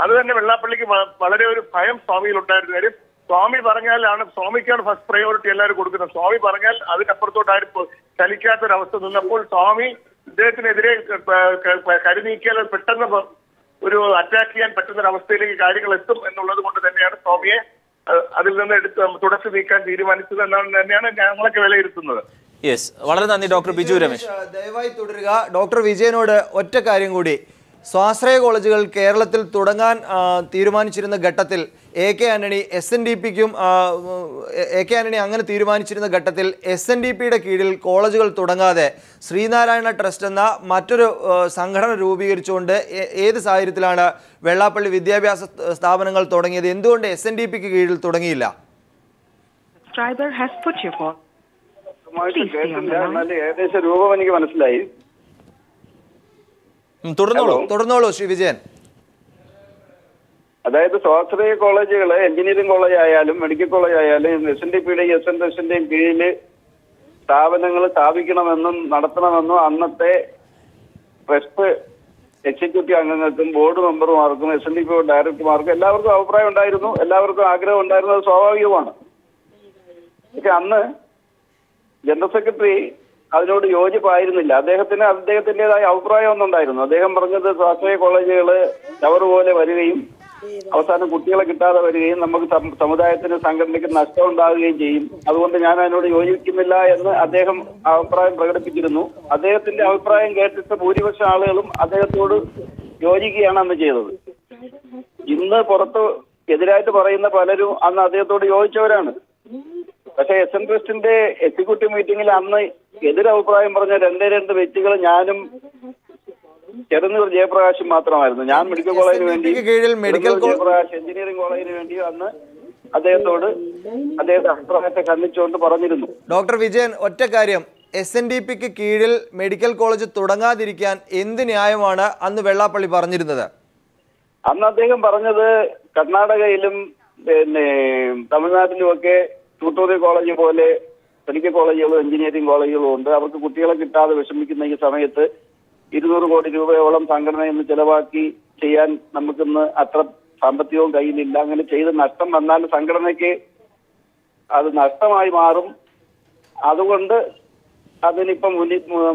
F: അത് തന്നെ വെള്ളാപ്പള്ളിക്ക് വളരെ ഒരു ഭയം സ്വാമിയിൽ ഉണ്ടായിരുന്ന കാര്യം. സ്വാമി പറഞ്ഞാലാണ്, സ്വാമിക്കാണ് ഫസ്റ്റ് പ്രയോറിറ്റി എല്ലാവരും കൊടുക്കുന്നത്. സ്വാമി പറഞ്ഞാൽ അതിനപ്പുറത്തോട്ട് ആരും ചലിക്കാത്തൊരവസ്ഥ നിന്നപ്പോൾ സ്വാമി ഇദ്ദേഹത്തിനെതിരെ കരുനീക്കിയാൽ പെട്ടെന്ന് ഒരു അറ്റാക്ക് ചെയ്യാൻ പറ്റുന്ന അവസ്ഥയിലേക്ക് കാര്യങ്ങൾ എത്തും എന്നുള്ളത് കൊണ്ട് തന്നെയാണ് സ്വാമിയെ അതിൽ നിന്ന് തുടച്ചു നീക്കാൻ തീരുമാനിച്ചത് എന്നാണ് തന്നെയാണ് ഞങ്ങളൊക്കെ വിലയിരുത്തുന്നത്.
A: യെസ്, വളരെ നന്ദി ഡോക്ടർ ബിജു രമേശ്.
D: ദയവായി തുടരുക. ഡോക്ടർ വിജയനോട് ഒറ്റ കാര്യം കൂടി, സ്വാശ്രയ കോളേജുകൾ കേരളത്തിൽ തുടങ്ങാൻ തീരുമാനിച്ചിരുന്ന ഘട്ടത്തിൽ AK ആന്റണി SNDPക്കും AK ആന്റണി അങ്ങനെ തീരുമാനിച്ചിരുന്ന ഘട്ടത്തിൽ SNDPയുടെ കീഴിൽ കോളേജുകൾ തുടങ്ങാതെ ശ്രീനാരായണ ട്രസ്റ്റ് എന്ന മറ്റൊരു സംഘടന രൂപീകരിച്ചുകൊണ്ട് ഏത് സാഹചര്യത്തിലാണ് വെള്ളാപ്പള്ളി വിദ്യാഭ്യാസ സ്ഥാപനങ്ങൾ തുടങ്ങിയത്? എന്തുകൊണ്ട് SNDPക്ക് കീഴിൽ തുടങ്ങിയില്ല?
E: ഏകദേശം രൂപം എനിക്ക് മനസ്സിലായി.
D: തുടർന്നോളൂ ശ്രീ വിജയൻ.
E: അതായത് സ്വാശ്രയ കോളേജുകൾ എഞ്ചിനീയറിംഗ് കോളേജ് ആയാലും മെഡിക്കൽ കോളേജ് ആയാലും SNDPയുടെയും SNTSന്റെയും കീഴിൽ സ്ഥാപനങ്ങൾ സ്ഥാപിക്കണമെന്നും നടത്തണമെന്നും അന്നത്തെ ട്രസ്റ്റ് എക്സിക്യൂട്ടീവ് അംഗങ്ങൾക്കും ബോർഡ് മെമ്പർമാർക്കും SNDP ഡയറക്ടർമാർക്കും എല്ലാവർക്കും അഭിപ്രായം ഉണ്ടായിരുന്നു, എല്ലാവർക്കും ആഗ്രഹം ഉണ്ടായിരുന്നു. അത് സ്വാഭാവികമാണ്. പക്ഷെ അന്ന് ജനറൽ സെക്രട്ടറി അതിനോട് യോജിപ്പായിരുന്നില്ല. അദ്ദേഹത്തിൻ്റെതായ അഭിപ്രായം ഒന്നുണ്ടായിരുന്നു. അദ്ദേഹം പറഞ്ഞത് സ്വാശ്രയ കോളേജുകൾ ചവറ് പോലെ വരികയും അവസാനം കുട്ടികളെ കിട്ടാതെ വരികയും നമുക്ക് സമുദായത്തിന് സംഘടനയ്ക്ക് നഷ്ടം ഉണ്ടാവുകയും ചെയ്യും. അതുകൊണ്ട് ഞാൻ അതിനോട് യോജിക്കുന്നില്ല എന്ന് അദ്ദേഹം അഭിപ്രായം പ്രകടിപ്പിച്ചിരുന്നു. അദ്ദേഹത്തിന്റെ അഭിപ്രായം കേട്ടിട്ട് ഭൂരിപക്ഷം ആളുകളും അദ്ദേഹത്തോട് യോജിക്കുകയാണ് അന്ന് ചെയ്തത്. ഇന്ന് പുറത്ത് എതിരായിട്ട് പറയുന്ന പലരും അന്ന് അദ്ദേഹത്തോട് യോജിച്ചവരാണ്. പക്ഷേ SN ട്രസ്റ്റിന്റെ എക്സിക്യൂട്ടീവ് മീറ്റിംഗിൽ അന്ന് എതിരഭിപ്രായം പറഞ്ഞ രണ്ട് വ്യക്തികൾ ഞാനും ചെറുന്നൂർ ജയപ്രകാശും മാത്രമായിരുന്നു. ഞാൻ മെഡിക്കൽ കോളേജിന് വേണ്ടി, ജയപ്രകാശ് എഞ്ചിനീയറിംഗ് കോളേജിന് വേണ്ടി അന്ന് അദ്ദേഹത്തോട് അദ്ദേഹത്തെ അഭിപ്രായത്തെ ഖണ്ഡിച്ചുകൊണ്ട് പറഞ്ഞിരുന്നു.
D: ഡോക്ടർ വിജയൻ, ഒറ്റ കാര്യം, SNDPക്ക് കീഴിൽ മെഡിക്കൽ കോളേജ് തുടങ്ങാതിരിക്കാൻ എന്ത് ന്യായമാണ് അന്ന് വെള്ളാപ്പള്ളി പറഞ്ഞിരുന്നത്?
E: അന്ന് അദ്ദേഹം പറഞ്ഞത് കർണാടകയിലും തമിഴ്നാട്ടിലുമൊക്കെ ട്യൂട്ടോറിയൽ കോളേജ് പോലെ മെഡിക്കൽ കോളേജുകളും എഞ്ചിനീയറിംഗ് കോളേജുകളും ഉണ്ട്. അവർക്ക് കുട്ടികളെ കിട്ടാതെ വിഷമിക്കുന്ന ഈ സമയത്ത് 200 കോടി രൂപയോളം സംഘടനയിൽ ചെലവാക്കി ചെയ്യാൻ നമുക്കിന്ന് അത്ര സാമ്പത്തികവും കയ്യിലില്ല. അങ്ങനെ ചെയ്ത് നഷ്ടം വന്നാൽ സംഘടനയ്ക്ക് അത് നഷ്ടമായി മാറും. അതുകൊണ്ട് അതിനിപ്പം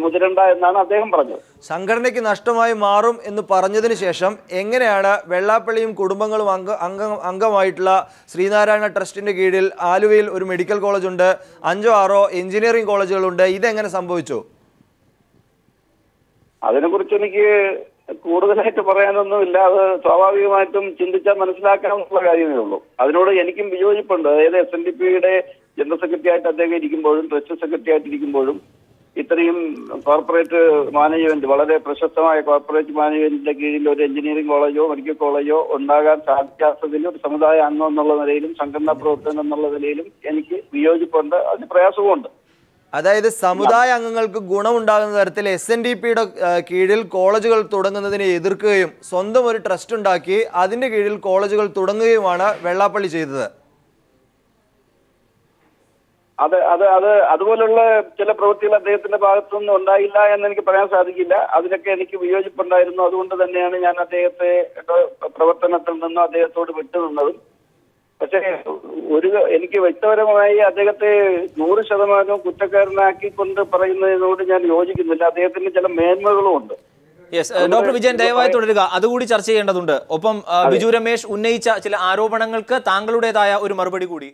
E: മുതിരണ്ട എന്നാണ് അദ്ദേഹം പറഞ്ഞത്.
D: സംഘടനയ്ക്ക് നഷ്ടമായി മാറും എന്ന് പറഞ്ഞതിന് ശേഷം എങ്ങനെയാണ് വെള്ളാപ്പള്ളിയും കുടുംബങ്ങളും അംഗമായിട്ടുള്ള ശ്രീനാരായണ ട്രസ്റ്റിന്റെ കീഴിൽ ആലുവയിൽ ഒരു മെഡിക്കൽ കോളേജ് ഉണ്ട്, 5 or 6 എഞ്ചിനീയറിംഗ് കോളേജുകളുണ്ട്, ഇതെങ്ങനെ സംഭവിച്ചു?
E: അതിനെക്കുറിച്ച് എനിക്ക് കൂടുതലായിട്ട് പറയാനൊന്നുമില്ല. അത് സ്വാഭാവികമായിട്ടും ചിന്തിച്ചാൽ മനസ്സിലാക്കാനുള്ള കാര്യമേ ഉള്ളൂ. അതിനോട് എനിക്കും വിയോജിപ്പുണ്ട്. അതായത് SNDPയുടെ ജനറൽ സെക്രട്ടറി ആയിട്ട് അദ്ദേഹം ഇരിക്കുമ്പോഴും ട്രസ്റ്റ് സെക്രട്ടറി ആയിട്ട് ഇരിക്കുമ്പോഴും ഇത്രയും കോർപ്പറേറ്റ് മാനേജ്മെന്റ്, വളരെ പ്രശസ്തമായ കോർപ്പറേറ്റ് മാനേജ്മെന്റിന്റെ കീഴിൽ ഒരു എഞ്ചിനീയറിംഗ് കോളേജോ മെഡിക്കൽ കോളേജോ ഉണ്ടാകാൻ സാധിക്കാത്തതിൽ ഒരു സമുദായ അംഗം എന്നുള്ള നിലയിലും സംഘടനാ പ്രവർത്തനം എന്നുള്ള നിലയിലും എനിക്ക് വിയോജിപ്പുണ്ട്, അതിന് പ്രയാസവുമുണ്ട്.
D: അതായത് സമുദായ അംഗങ്ങൾക്ക് ഗുണമുണ്ടാകുന്ന തരത്തിൽ SNDPയുടെ കീഴിൽ കോളേജുകൾ തുടങ്ങുന്നതിനെ എതിർക്കുകയും സ്വന്തം ഒരു ട്രസ്റ്റ് ഉണ്ടാക്കി അതിന്റെ കീഴിൽ കോളേജുകൾ തുടങ്ങുകയുമാണ് വെള്ളാപ്പള്ളി ചെയ്തത്.
E: അതുപോലുള്ള ചില പ്രവൃത്തികൾ അദ്ദേഹത്തിന്റെ ഭാഗത്തുനിന്ന് ഉണ്ടായില്ല എന്ന് എനിക്ക് പറയാൻ സാധിക്കില്ല. അതിനൊക്കെ എനിക്ക് വിയോജിപ്പുണ്ടായിരുന്നു. അതുകൊണ്ട് തന്നെയാണ് ഞാൻ അദ്ദേഹത്തെ പ്രവർത്തനത്തിൽ നിന്നും അദ്ദേഹത്തോട് വിട്ടുനിന്നതും. പക്ഷേ എനിക്ക് വ്യക്തിപരമായി അദ്ദേഹത്തെ 100% കുറ്റക്കാരനാക്കിക്കൊണ്ട് പറയുന്നതിനോട് ഞാൻ യോജിക്കുന്നില്ല. അദ്ദേഹത്തിന് ചില മേന്മകളും ഉണ്ട്.
A: ഡോക്ടർ വിജയൻ, ദയവായി തുടരുക, അതുകൂടി ചർച്ച ചെയ്യേണ്ടതുണ്ട്. ഒപ്പം ബിജു രമേശ് ഉന്നയിച്ച ചില ആരോപണങ്ങൾക്ക് താങ്കളുടേതായ ഒരു മറുപടി കൂടി.